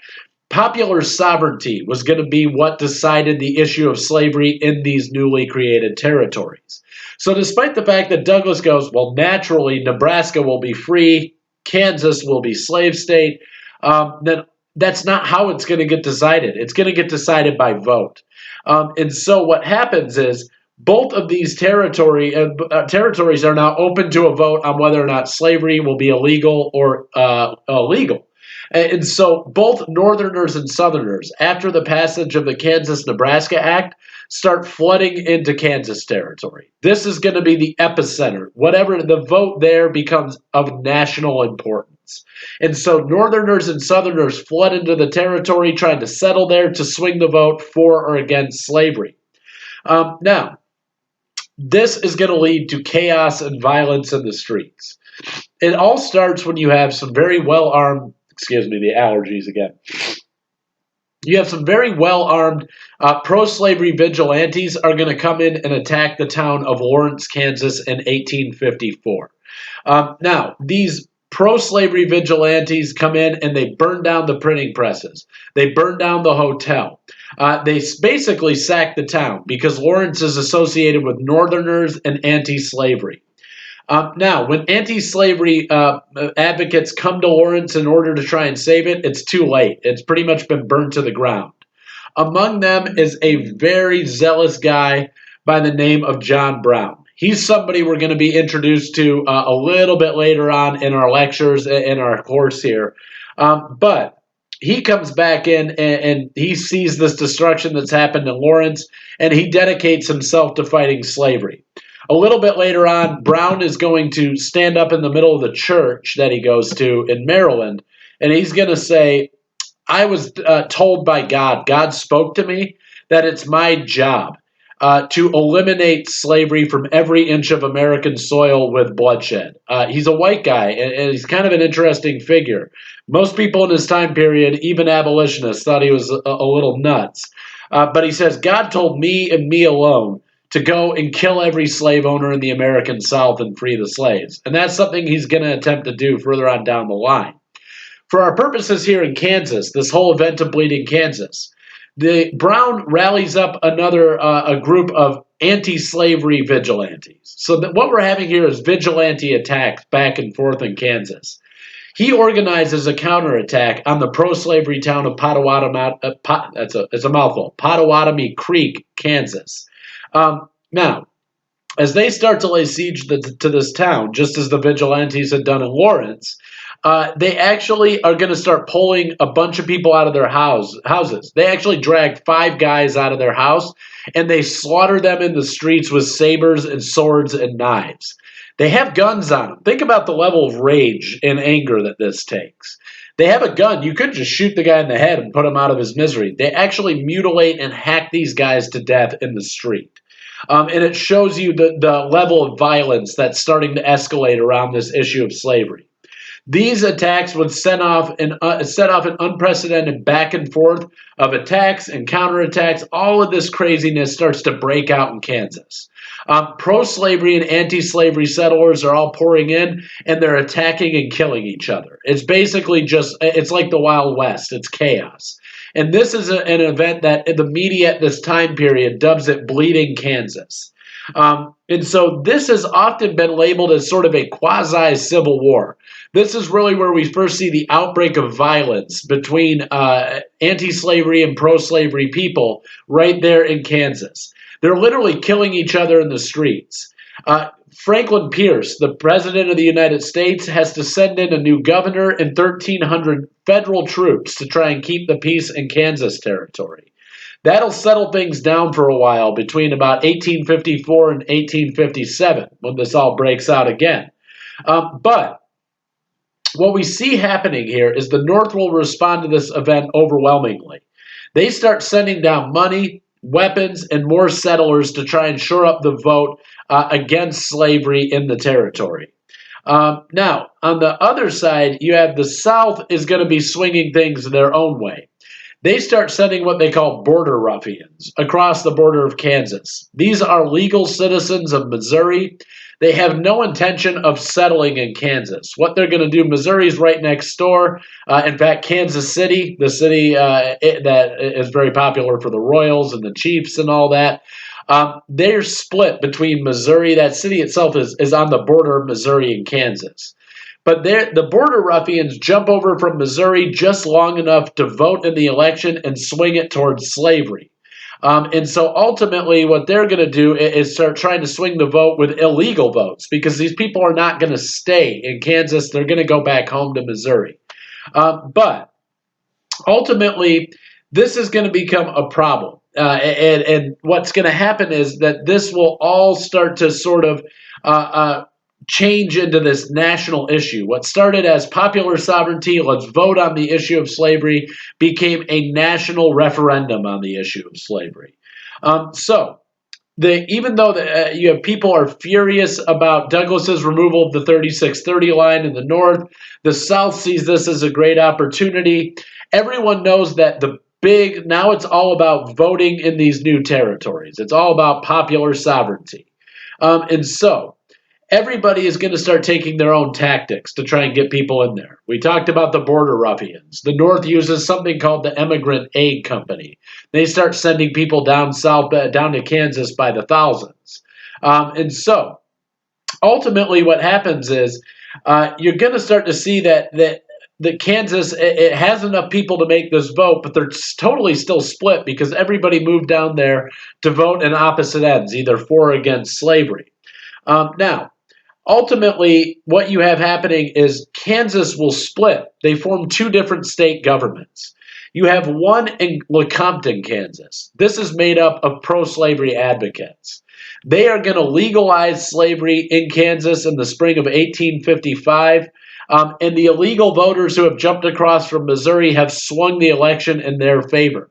popular sovereignty was going to be what decided the issue of slavery in these newly created territories. So despite the fact that Douglas goes, well, naturally, Nebraska will be free, Kansas will be slave state, then that's not how it's going to get decided. It's going to get decided by vote. And so what happens is both of these territories are now open to a vote on whether or not slavery will be illegal or illegal. And so both Northerners and Southerners, after the passage of the Kansas-Nebraska Act, start flooding into Kansas territory. This is going to be the epicenter. Whatever the vote there becomes of national importance. And so Northerners and Southerners flood into the territory trying to settle there to swing the vote for or against slavery. Now, this is going to lead to chaos and violence in the streets. It all starts when you have some very well-armed, excuse me, the allergies again. You have some very well-armed pro-slavery vigilantes are going to come in and attack the town of Lawrence, Kansas in 1854. Now, these pro-slavery vigilantes come in and they burn down the printing presses. They burn down the hotel. They basically sack the town because Lawrence is associated with Northerners and anti-slavery. Now, when anti-slavery advocates come to Lawrence in order to try and save it, it's too late. It's pretty much been burned to the ground. Among them is a very zealous guy by the name of John Brown. He's somebody we're going to be introduced to a little bit later on in our lectures, in our course here. But he comes back in and he sees this destruction that's happened in Lawrence, and he dedicates himself to fighting slavery. A little bit later on, Brown is going to stand up in the middle of the church that he goes to in Maryland, and he's going to say, I was told by God, God spoke to me, that it's my job to eliminate slavery from every inch of American soil with bloodshed. He's a white guy, and he's kind of an interesting figure. Most people in his time period, even abolitionists, thought he was a little nuts. But he says, God told me and me alone to go and kill every slave owner in the American South and free the slaves. And that's something he's going to attempt to do further on down the line. For our purposes here in Kansas, this whole event of Bleeding Kansas, the Brown rallies up a group of anti-slavery vigilantes. So what we're having here is vigilante attacks back and forth in Kansas. He organizes a counterattack on the pro-slavery town of Pottawatomie Creek, Kansas. Now, as they start to lay siege to this town, just as the vigilantes had done in Lawrence, they actually are going to start pulling a bunch of people out of their houses. They actually dragged 5 guys out of their house, and they slaughter them in the streets with sabers and swords and knives. They have guns on them. Think about the level of rage and anger that this takes. They have a gun. You could just shoot the guy in the head and put him out of his misery. They actually mutilate and hack these guys to death in the street. And it shows you the level of violence that's starting to escalate around this issue of slavery. These attacks would set off an unprecedented back and forth of attacks and counterattacks. All of this craziness starts to break out in Kansas. Pro-slavery and anti-slavery settlers are all pouring in, and they're attacking and killing each other. It's basically it's like the Wild West. It's chaos. And this is an event that the media at this time period dubs it Bleeding Kansas. And so this has often been labeled as sort of a quasi-civil war. This is really where we first see the outbreak of violence between anti-slavery and pro-slavery people right there in Kansas. They're literally killing each other in the streets. Franklin Pierce, the President of the United States, has to send in a new governor and 1,300 federal troops to try and keep the peace in Kansas territory. That'll settle things down for a while between about 1854 and 1857 when this all breaks out again. But what we see happening here is the North will respond to this event overwhelmingly. They start sending down money, weapons, and more settlers to try and shore up the vote against slavery in the territory. Now, on the other side, you have the South is going to be swinging things their own way. They start sending what they call border ruffians across the border of Kansas. These are legal citizens of Missouri. They have no intention of settling in Kansas. What they're going to do, Missouri's right next door. In fact, Kansas City, the city that is very popular for the Royals and the Chiefs and all that, they're split between Missouri. That city itself is on the border of Missouri and Kansas. But the border ruffians jump over from Missouri just long enough to vote in the election and swing it towards slavery. And so ultimately what they're going to do is start trying to swing the vote with illegal votes because these people are not going to stay in Kansas. They're going to go back home to Missouri. But ultimately, this is going to become a problem. And what's going to happen is that this will all start to sort of change into this national issue. What started as popular sovereignty, let's vote on the issue of slavery, became a national referendum on the issue of slavery. Even though you have people are furious about Douglas's removal of the 3630 line in the North, the South sees this as a great opportunity. Everyone knows that now it's all about voting in these new territories. It's all about popular sovereignty. And so everybody is going to start taking their own tactics to try and get people in there. We talked about the border ruffians. The North uses something called the Immigrant Aid Company. They start sending people down south, down to Kansas by the thousands. And so ultimately what happens is you're going to start to see that Kansas, it has enough people to make this vote, but they're totally still split because everybody moved down there to vote in opposite ends, either for or against slavery. Now, ultimately, what you have happening is Kansas will split. They form two different state governments. You have one in Lecompton, Kansas. This is made up of pro-slavery advocates. They are going to legalize slavery in Kansas in the spring of 1855. And the illegal voters who have jumped across from Missouri have swung the election in their favor.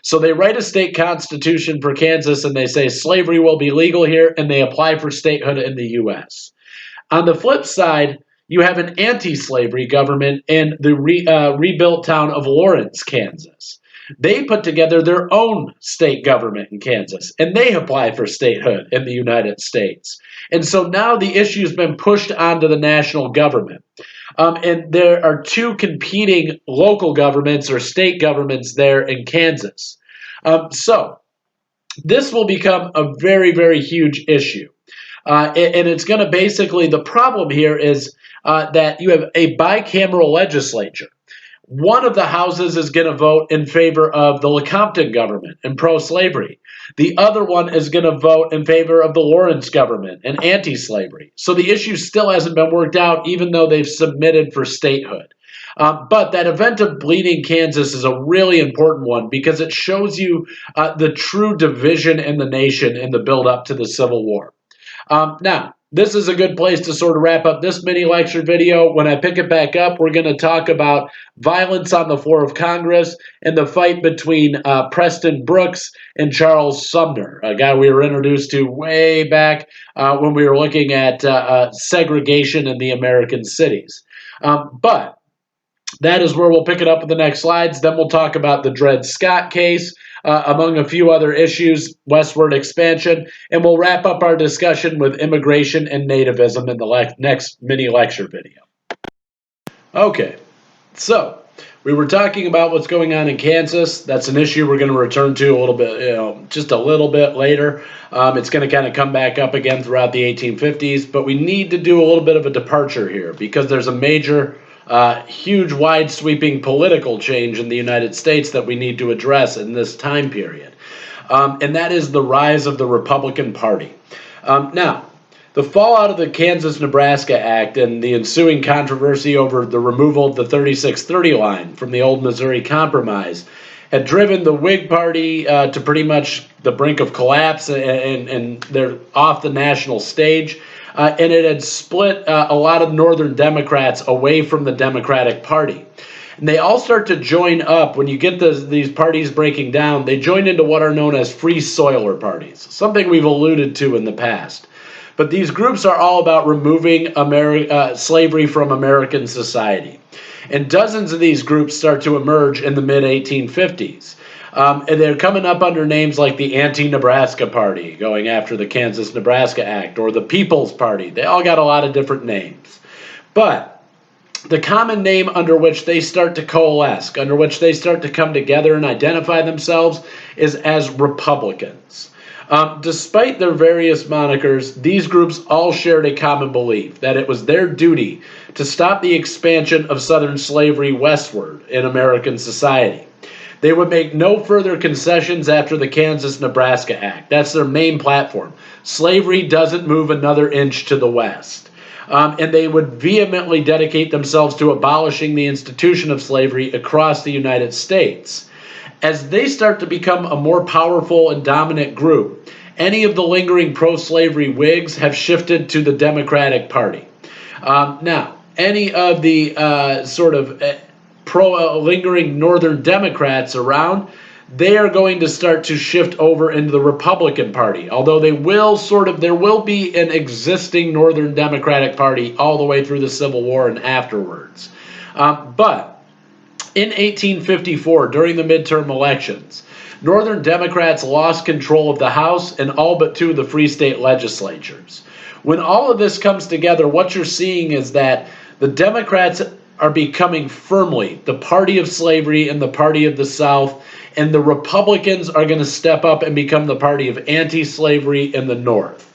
So they write a state constitution for Kansas and they say slavery will be legal here, and they apply for statehood in the U.S. On the flip side, you have an anti-slavery government in the rebuilt town of Lawrence, Kansas. They put together their own state government in Kansas, and they apply for statehood in the United States. And so now the issue has been pushed onto the national government. And there are two competing local governments or state governments there in Kansas. So this will become a very, very huge issue. And it's going to basically, the problem here is that you have a bicameral legislature. One of the houses is going to vote in favor of the Lecompton government and pro-slavery. The other one is going to vote in favor of the Lawrence government and anti-slavery. So the issue still hasn't been worked out, even though they've submitted for statehood. But that event of Bleeding Kansas is a really important one because it shows you the true division in the nation in the build-up to the Civil War. Now, this is a good place to sort of wrap up this mini lecture video. When I pick it back up, we're going to talk about violence on the floor of Congress and the fight between Preston Brooks and Charles Sumner, a guy we were introduced to way back when we were looking at segregation in the American cities. But that is where we'll pick it up in the next slides. Then we'll talk about the Dred Scott case, among a few other issues, westward expansion, and we'll wrap up our discussion with immigration and nativism in the next mini lecture video. Okay, so we were talking about what's going on in Kansas. That's an issue we're going to return to a little bit, just a little bit later. It's going to kind of come back up again throughout the 1850s, but we need to do a little bit of a departure here because there's a major huge, wide-sweeping political change in the United States that we need to address in this time period. And that is the rise of the Republican Party. Now, the fallout of the Kansas-Nebraska Act and the ensuing controversy over the removal of the 3630 line from the old Missouri Compromise had driven the Whig Party to pretty much the brink of collapse, and they're off the national stage. And it had split a lot of Northern Democrats away from the Democratic Party. And they all start to join up. When you get these parties breaking down, they join into what are known as free soiler parties, something we've alluded to in the past. But these groups are all about removing slavery from American society. And dozens of these groups start to emerge in the mid-1850s. And they're coming up under names like the Anti-Nebraska Party, going after the Kansas-Nebraska Act, or the People's Party. They all got a lot of different names. But the common name under which they start to coalesce, under which they start to come together and identify themselves, is as Republicans. Despite their various monikers, these groups all shared a common belief that it was their duty to stop the expansion of Southern slavery westward in American society. They would make no further concessions after the Kansas-Nebraska Act. That's their main platform. Slavery doesn't move another inch to the west. and they would vehemently dedicate themselves to abolishing the institution of slavery across the United States. As they start to become a more powerful and dominant group, any of the lingering pro-slavery Whigs have shifted to the Democratic Party. Now, any of the lingering Northern Democrats around, they are going to start to shift over into the Republican Party, although there will be an existing Northern Democratic Party all the way through the Civil War and afterwards. But in 1854, during the midterm elections, Northern Democrats lost control of the House and all but two of the free state legislatures. When all of this comes together, what you're seeing is that the Democrats are becoming firmly the party of slavery and the party of the South, and the Republicans are going to step up and become the party of anti-slavery in the North.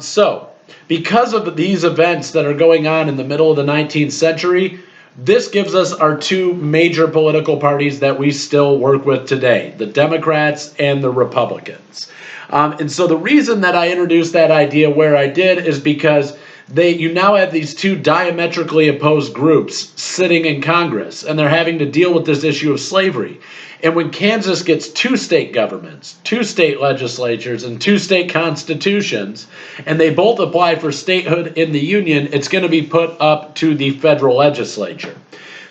So, because of these events that are going on in the middle of the 19th century, this gives us our two major political parties that we still work with today, the Democrats and the Republicans. And so the reason that I introduced that idea where I did is because you now have these two diametrically opposed groups sitting in Congress, and they're having to deal with this issue of slavery. And when Kansas gets two state governments, two state legislatures, and two state constitutions, and they both apply for statehood in the Union, it's going to be put up to the federal legislature.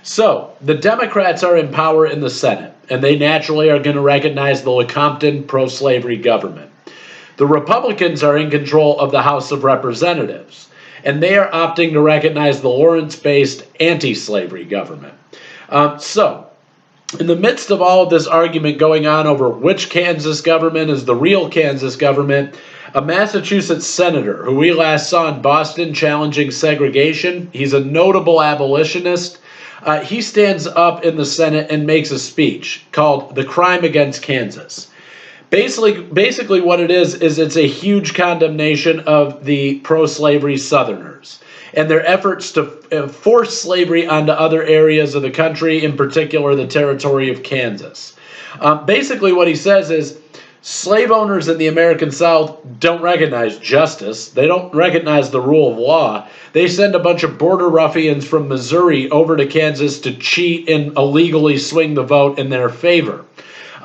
So the Democrats are in power in the Senate, and they naturally are going to recognize the Lecompton pro-slavery government. The Republicans are in control of the House of Representatives, and they are opting to recognize the Lawrence-based anti-slavery government. So, in the midst of all of this argument going on over which Kansas government is the real Kansas government, a Massachusetts senator who we last saw in Boston challenging segregation, he's a notable abolitionist, he stands up in the Senate and makes a speech called "The Crime Against Kansas." Basically what it is it's a huge condemnation of the pro-slavery Southerners and their efforts to force slavery onto other areas of the country, in particular the territory of Kansas. Basically what he says is slave owners in the American South don't recognize justice. They don't recognize the rule of law. They send a bunch of border ruffians from Missouri over to Kansas to cheat and illegally swing the vote in their favor.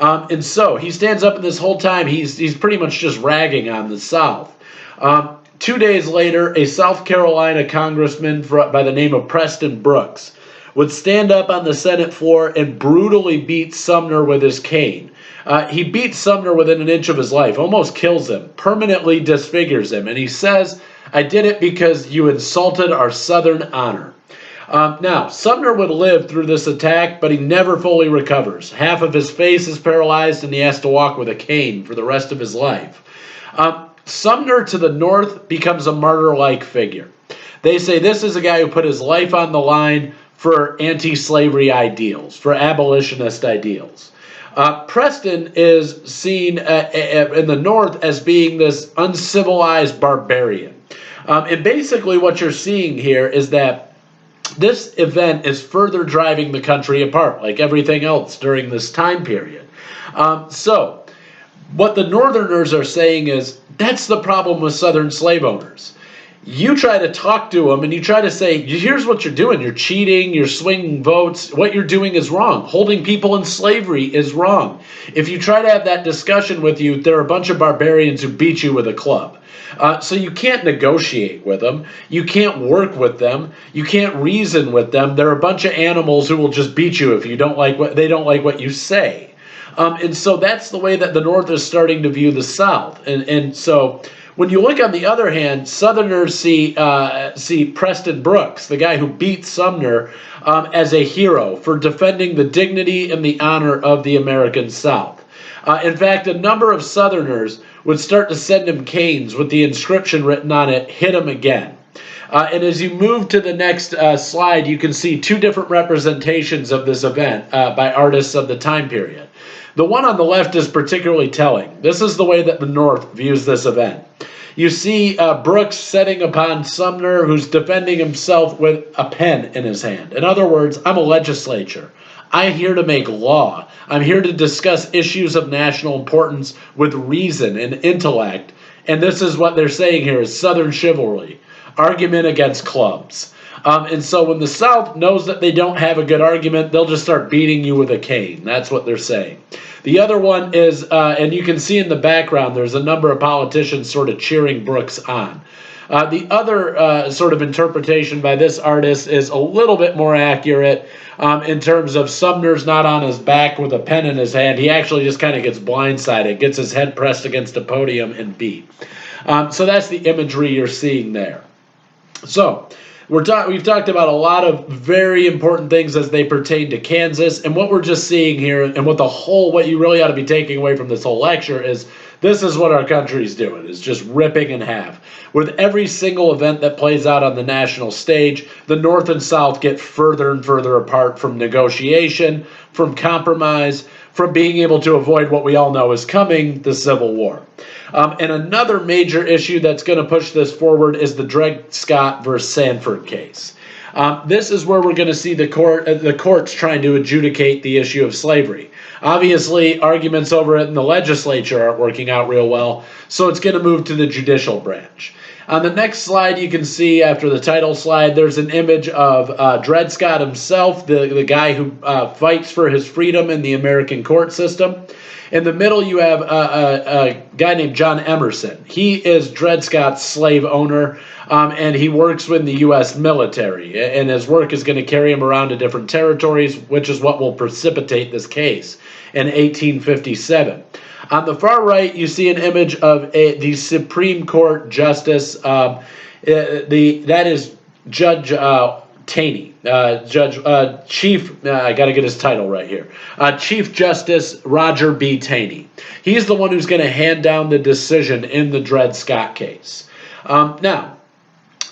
And so he stands up, and this whole time he's pretty much just ragging on the South. 2 days later, a South Carolina congressman by the name of Preston Brooks would stand up on the Senate floor and brutally beat Sumner with his cane. He beats Sumner within an inch of his life, almost kills him, permanently disfigures him, and he says, "I did it because you insulted our Southern honor." Now, Sumner would live through this attack, but he never fully recovers. Half of his face is paralyzed, and he has to walk with a cane for the rest of his life. Sumner to the north becomes a martyr-like figure. They say this is a guy who put his life on the line for anti-slavery ideals, for abolitionist ideals. Preston is seen in the north as being this uncivilized barbarian. And basically what you're seeing here is that this event is further driving the country apart, like everything else during this time period. So what the Northerners are saying is, that's the problem with Southern slave owners. You try to talk to them and you try to say, here's what you're doing. You're cheating, you're swinging votes. What you're doing is wrong. Holding people in slavery is wrong. If you try to have that discussion with you, there are a bunch of barbarians who beat you with a club. So you can't negotiate with them. You can't work with them. You can't reason with them. They're a bunch of animals who will just beat you if you don't like they don't like what you say. And so that's the way that the North is starting to view the South. And so when you look on the other hand, Southerners see Preston Brooks, the guy who beat Sumner, as a hero for defending the dignity and the honor of the American South. In fact, a number of Southerners would start to send him canes with the inscription written on it, "Hit him again." And as you move to the next slide, you can see two different representations of this event by artists of the time period. The one on the left is particularly telling. This is the way that the North views this event. You see Brooks setting upon Sumner, who's defending himself with a pen in his hand. In other words, I'm a legislator. I'm here to make law. I'm here to discuss issues of national importance with reason and intellect. And this is what they're saying here is Southern chivalry. argument against clubs. And so when the South knows that they don't have a good argument, they'll just start beating you with a cane. That's what they're saying. The other one is, and you can see in the background, there's a number of politicians sort of cheering Brooks on. The other sort of interpretation by this artist is a little bit more accurate in terms of Sumner's not on his back with a pen in his hand. He actually just kind of gets blindsided, gets his head pressed against a podium and beat. So that's the imagery you're seeing there. So we've talked about a lot of very important things as they pertain to Kansas, and what we're just seeing here, and what you really ought to be taking away from this whole lecture is this is what our country's doing, is just ripping in half. With every single event that plays out on the national stage, the North and South get further and further apart from negotiation, from compromise, from being able to avoid what we all know is coming, the Civil War. And another major issue that's going to push this forward is the Dred Scott versus Sanford case. This is where we're going to see the courts trying to adjudicate the issue of slavery. Obviously, arguments over it in the legislature aren't working out real well, so it's going to move to the judicial branch. On the next slide, you can see, after the title slide, there's an image of Dred Scott himself, the guy who fights for his freedom in the American court system. In the middle, you have a guy named John Emerson. He is Dred Scott's slave owner, and he works with the U.S. military. And his work is going to carry him around to different territories, which is what will precipitate this case in 1857. On the far right, you see an image of the Supreme Court Justice. That is Judge Taney, Chief. I got to get his title right here. Chief Justice Roger B. Taney. He's the one who's going to hand down the decision in the Dred Scott case. Now,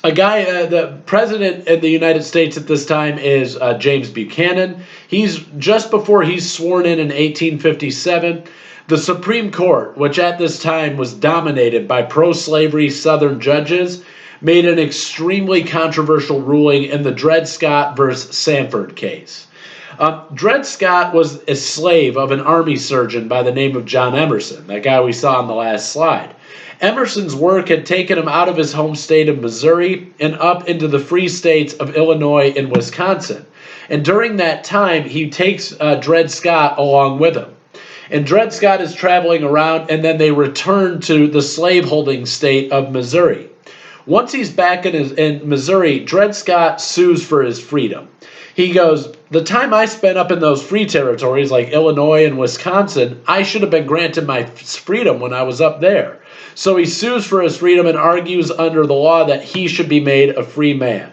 the president of the United States at this time is James Buchanan. Just before he's sworn in 1857. The Supreme Court, which at this time was dominated by pro-slavery Southern judges, made an extremely controversial ruling in the Dred Scott versus Sanford case. Dred Scott was a slave of an army surgeon by the name of John Emerson, that guy we saw on the last slide. Emerson's work had taken him out of his home state of Missouri and up into the free states of Illinois and Wisconsin. And during that time, he takes Dred Scott along with him. And Dred Scott is traveling around, and then they return to the slaveholding state of Missouri. Once he's back in Missouri, Dred Scott sues for his freedom. He goes, the time I spent up in those free territories like Illinois and Wisconsin, I should have been granted my freedom when I was up there. So he sues for his freedom and argues under the law that he should be made a free man.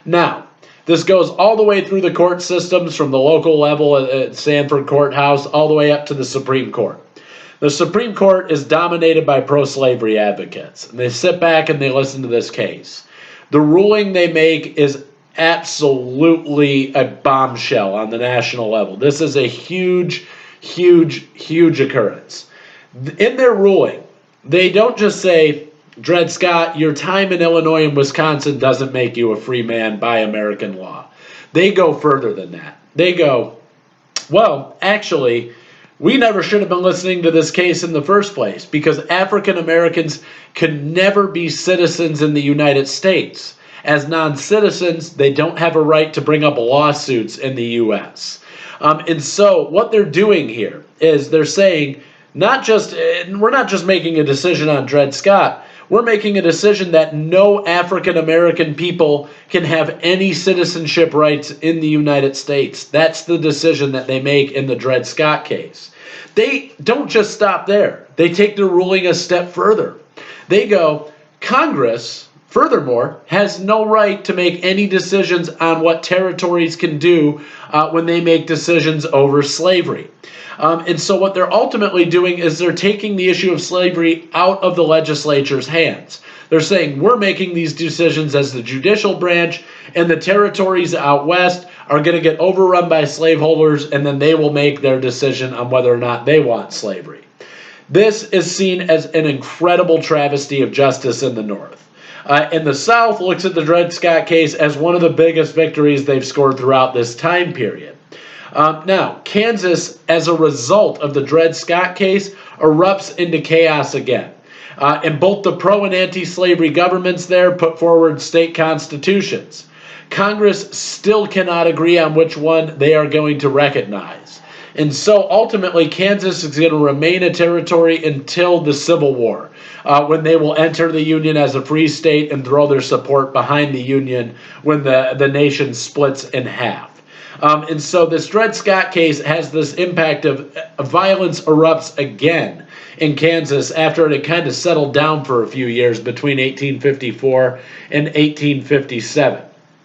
Now, this goes all the way through the court systems from the local level at Sanford Courthouse all the way up to the Supreme Court. The Supreme Court is dominated by pro-slavery advocates, and they sit back and they listen to this case. The ruling they make is absolutely a bombshell on the national level. This is a huge, huge, huge occurrence. In their ruling, they don't just say, Dred Scott, your time in Illinois and Wisconsin doesn't make you a free man by American law. They go further than that. They go, well, actually, we never should have been listening to this case in the first place because African Americans can never be citizens in the United States. As non-citizens, they don't have a right to bring up lawsuits in the U.S. And so what they're doing here is they're saying, we're not just making a decision on Dred Scott, we're making a decision that no African American people can have any citizenship rights in the United States. That's the decision that they make in the Dred Scott case. They don't just stop there. They take their ruling a step further. They go, Congress, furthermore, has no right to make any decisions on what territories can do when they make decisions over slavery. And so what they're ultimately doing is they're taking the issue of slavery out of the legislature's hands. They're saying we're making these decisions as the judicial branch, and the territories out west are going to get overrun by slaveholders, and then they will make their decision on whether or not they want slavery. This is seen as an incredible travesty of justice in the North. And the South looks at the Dred Scott case as one of the biggest victories they've scored throughout this time period. Now, Kansas, as a result of the Dred Scott case, erupts into chaos again. And both the pro and anti-slavery governments there put forward state constitutions. Congress still cannot agree on which one they are going to recognize. And so ultimately, Kansas is going to remain a territory until the Civil War, when they will enter the Union as a free state and throw their support behind the Union when the nation splits in half. And so this Dred Scott case has this impact of violence erupts again in Kansas after it had kind of settled down for a few years between 1854 and 1857.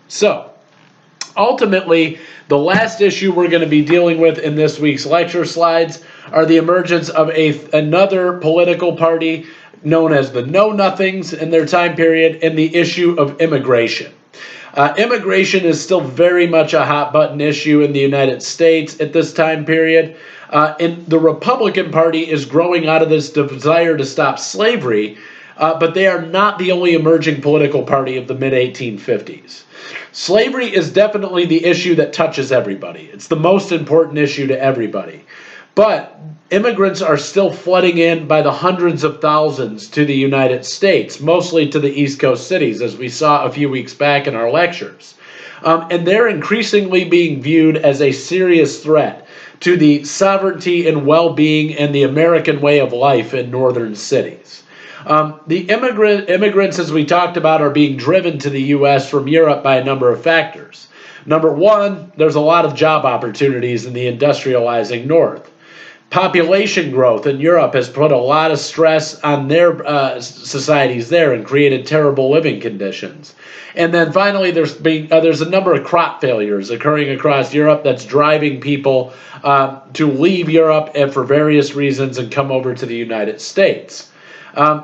So, ultimately, the last issue we're going to be dealing with in this week's lecture slides are the emergence of another political party known as the Know-Nothings in their time period, and the issue of immigration. Immigration is still very much a hot-button issue in the United States at this time period, and the Republican Party is growing out of this desire to stop slavery, but they are not the only emerging political party of the mid-1850s. Slavery is definitely the issue that touches everybody. It's the most important issue to everybody. But immigrants are still flooding in by the hundreds of thousands to the United States, mostly to the East Coast cities, as we saw a few weeks back in our lectures. And they're increasingly being viewed as a serious threat to the sovereignty and well-being and the American way of life in northern cities. The immigrants, as we talked about, are being driven to the U.S. from Europe by a number of factors. Number one, there's a lot of job opportunities in the industrializing North. Population growth in Europe has put a lot of stress on their societies there and created terrible living conditions. And then finally, there's a number of crop failures occurring across Europe that's driving people to leave Europe and for various reasons and come over to the United States.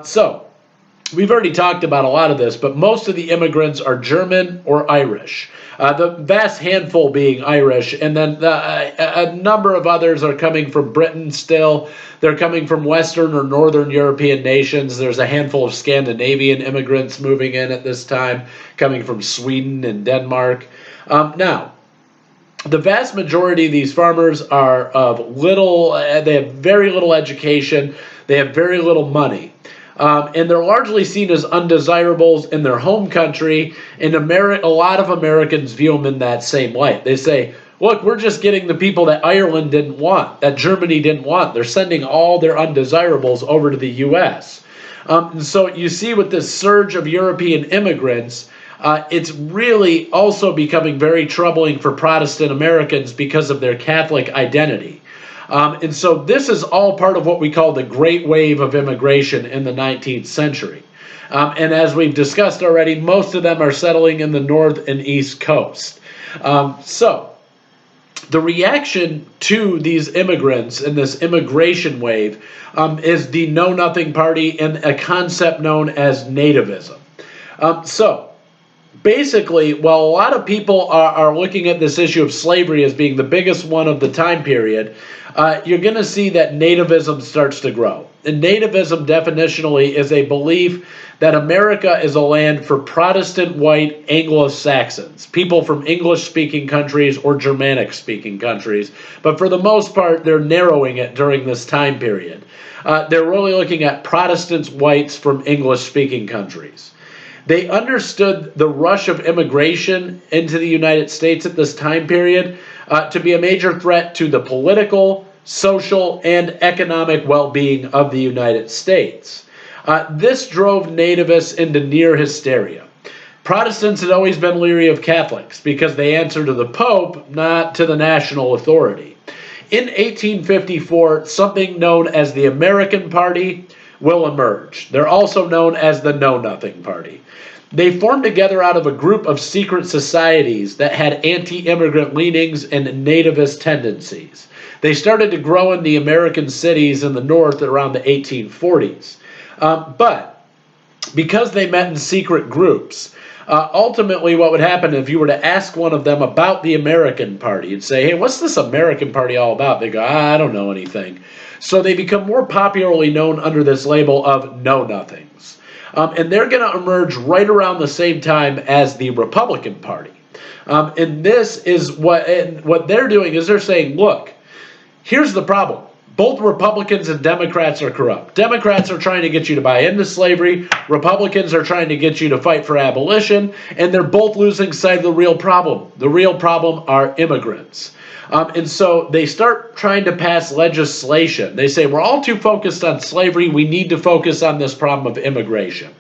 So we've already talked about a lot of this, but most of the immigrants are German or Irish. The vast handful being Irish, and then a number of others are coming from Britain still. They're coming from Western or Northern European nations. There's a handful of Scandinavian immigrants moving in at this time, coming from Sweden and Denmark. Now, the vast majority of these farmers are of they have very little education, they have very little money. And they're largely seen as undesirables in their home country, and a lot of Americans view them in that same light. They say, look, we're just getting the people that Ireland didn't want, that Germany didn't want. They're sending all their undesirables over to the U.S. And so you see with this surge of European immigrants, it's really also becoming very troubling for Protestant Americans because of their Catholic identity. And so this is all part of what we call the Great Wave of immigration in the 19th century. And as we've discussed already, most of them are settling in the North and East Coast. So the reaction to these immigrants and this immigration wave is the Know-Nothing Party and a concept known as nativism. So basically, while a lot of people are looking at this issue of slavery as being the biggest one of the time period, you're going to see that nativism starts to grow. And nativism definitionally is a belief that America is a land for Protestant white Anglo-Saxons, people from English-speaking countries or Germanic-speaking countries. But for the most part, they're narrowing it during this time period. They're really looking at Protestant whites from English-speaking countries. They understood the rush of immigration into the United States at this time period to be a major threat to the political, social, and economic well-being of the United States. This drove nativists into near hysteria. Protestants had always been leery of Catholics because they answer to the Pope, not to the national authority. In 1854, something known as the American Party will emerge. They're also known as the Know-Nothing Party. They formed together out of a group of secret societies that had anti-immigrant leanings and nativist tendencies. They started to grow in the American cities in the North around the 1840s. But because they met in secret groups, ultimately what would happen if you were to ask one of them about the American Party, you'd say, hey, what's this American Party all about? They go, I don't know anything. So they become more popularly known under this label of Know-Nothings. And they're going to emerge right around the same time as the Republican Party. And this is what they're doing is they're saying, look, here's the problem. Both Republicans and Democrats are corrupt. Democrats are trying to get you to buy into slavery. Republicans are trying to get you to fight for abolition. And they're both losing sight of the real problem. The real problem are immigrants. And so they start trying to pass legislation. They say, we're all too focused on slavery. We need to focus on this problem of immigration.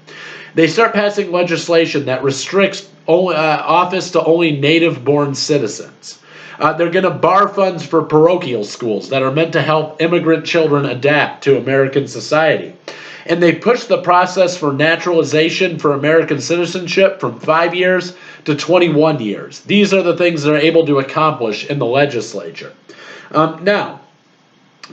They start passing legislation that restricts office to only native-born citizens. They're going to bar funds for parochial schools that are meant to help immigrant children adapt to American society. And they push the process for naturalization for American citizenship from 5 years to 21 years. These are the things they're able to accomplish in the legislature. Now,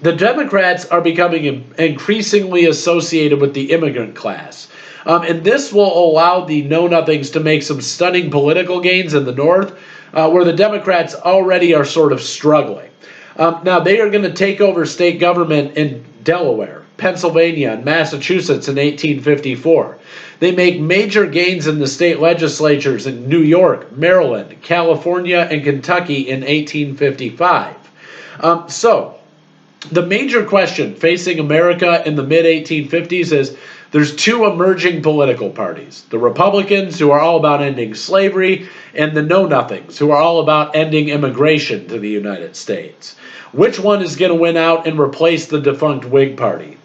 the Democrats are becoming increasingly associated with the immigrant class. And this will allow the know-nothings to make some stunning political gains in the North, where the Democrats already are sort of struggling. Now, they are going to take over state government in Delaware, Pennsylvania, and Massachusetts in 1854. They make major gains in the state legislatures in New York, Maryland, California, and Kentucky in 1855. So, the major question facing America in the mid-1850s is there's two emerging political parties, the Republicans, who are all about ending slavery, and the know-nothings, who are all about ending immigration to the United States. Which one is going to win out and replace the defunct Whig Party?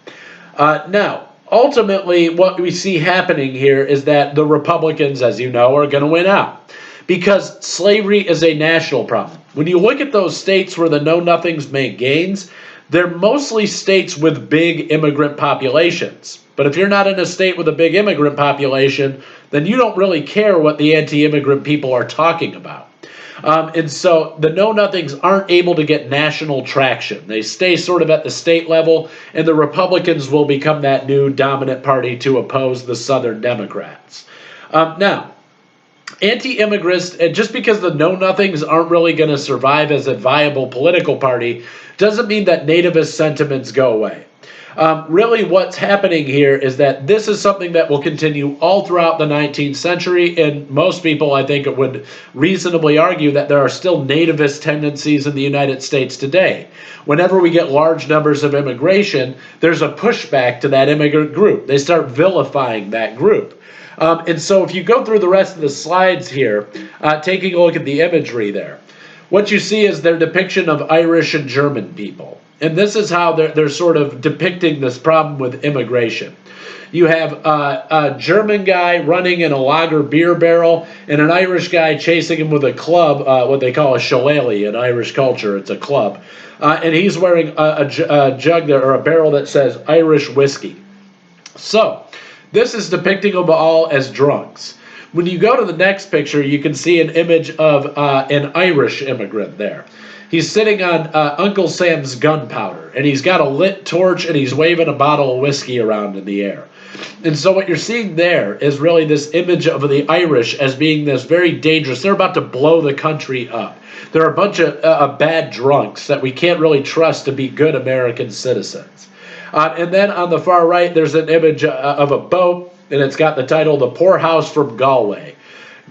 Now, ultimately, what we see happening here is that the Republicans, as you know, are going to win out, because slavery is a national problem. When you look at those states where the know-nothings make gains, they're mostly states with big immigrant populations. But if you're not in a state with a big immigrant population, then you don't really care what the anti-immigrant people are talking about. And so the know-nothings aren't able to get national traction. They stay sort of at the state level, and the Republicans will become that new dominant party to oppose the Southern Democrats. Now, anti-immigrants, just because the know-nothings aren't really going to survive as a viable political party, doesn't mean that nativist sentiments go away. Really what's happening here is that this is something that will continue all throughout the 19th century, and most people, I think, would reasonably argue that there are still nativist tendencies in the United States today. Whenever we get large numbers of immigration, there's a pushback to that immigrant group. They start vilifying that group. And so if you go through the rest of the slides here, taking a look at the imagery there, what you see is their depiction of Irish and German people. And this is how they're sort of depicting this problem with immigration. You have a German guy running in a lager beer barrel and an Irish guy chasing him with a club, what they call a shillelagh in Irish culture. It's a club. And he's wearing a jug there, or a barrel that says Irish whiskey. So this is depicting them all as drunks. When you go to the next picture, you can see an image of an Irish immigrant there. He's sitting on Uncle Sam's gunpowder, and he's got a lit torch, and he's waving a bottle of whiskey around in the air. And so what you're seeing there is really this image of the Irish as being this very dangerous. They're about to blow the country up. They're a bunch of bad drunks that we can't really trust to be good American citizens. And then on the far right, there's an image of a boat, and it's got the title, The Poorhouse from Galway.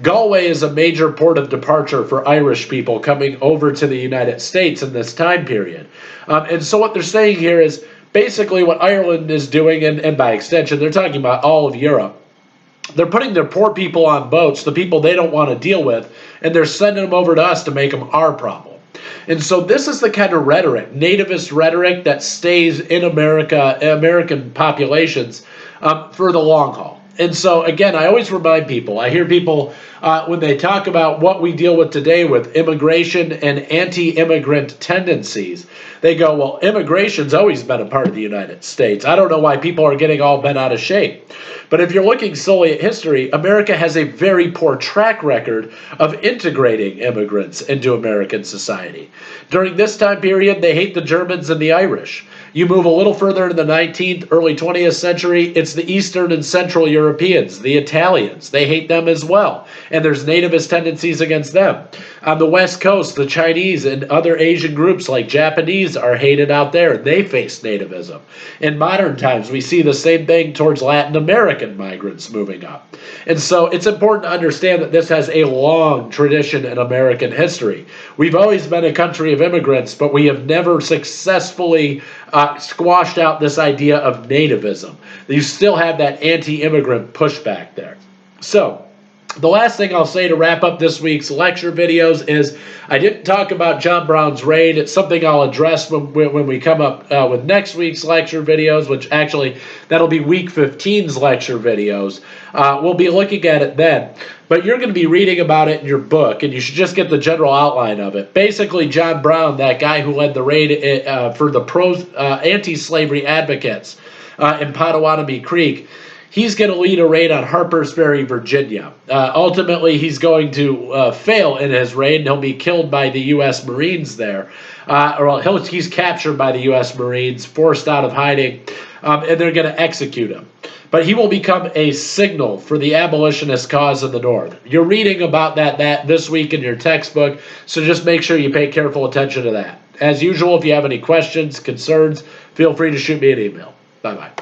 Galway is a major port of departure for Irish people coming over to the United States in this time period. And so what they're saying here is basically what Ireland is doing, and by extension, they're talking about all of Europe. They're putting their poor people on boats, the people they don't want to deal with, and they're sending them over to us to make them our problem. And so this is the kind of rhetoric, nativist rhetoric, that stays in American populations for the long haul. And so, again, I always remind people, I hear people when they talk about what we deal with today with immigration and anti-immigrant tendencies, they go, well, immigration's always been a part of the United States. I don't know why people are getting all bent out of shape. But if you're looking solely at history, America has a very poor track record of integrating immigrants into American society. During this time period, they hate the Germans and the Irish. You move a little further into the 19th, early 20th century, it's the Eastern and Central Europeans Europeans, the Italians. They hate them as well. And there's nativist tendencies against them. On the West Coast, the Chinese and other Asian groups like Japanese are hated out there. They face nativism. In modern times, we see the same thing towards Latin American migrants moving up. And so it's important to understand that this has a long tradition in American history. We've always been a country of immigrants, but we have never successfully squashed out this idea of nativism. You still have that anti-immigrant pushback there. So, the last thing I'll say to wrap up this week's lecture videos is I didn't talk about John Brown's raid. It's something I'll address when we come up with next week's lecture videos, which actually that'll be week 15's lecture videos. We'll be looking at it then. But you're going to be reading about it in your book, and you should just get the general outline of it. Basically, John Brown, that guy who led the raid for the anti-slavery advocates in Potawatomi Creek, he's going to lead a raid on Harpers Ferry, Virginia. Ultimately, he's going to fail in his raid, and he'll be killed by the U.S. Marines there. He's captured by the U.S. Marines, forced out of hiding, and they're going to execute him. But he will become a signal for the abolitionist cause in the North. You're reading about that this week in your textbook, so just make sure you pay careful attention to that. As usual, if you have any questions, concerns, feel free to shoot me an email. Bye-bye.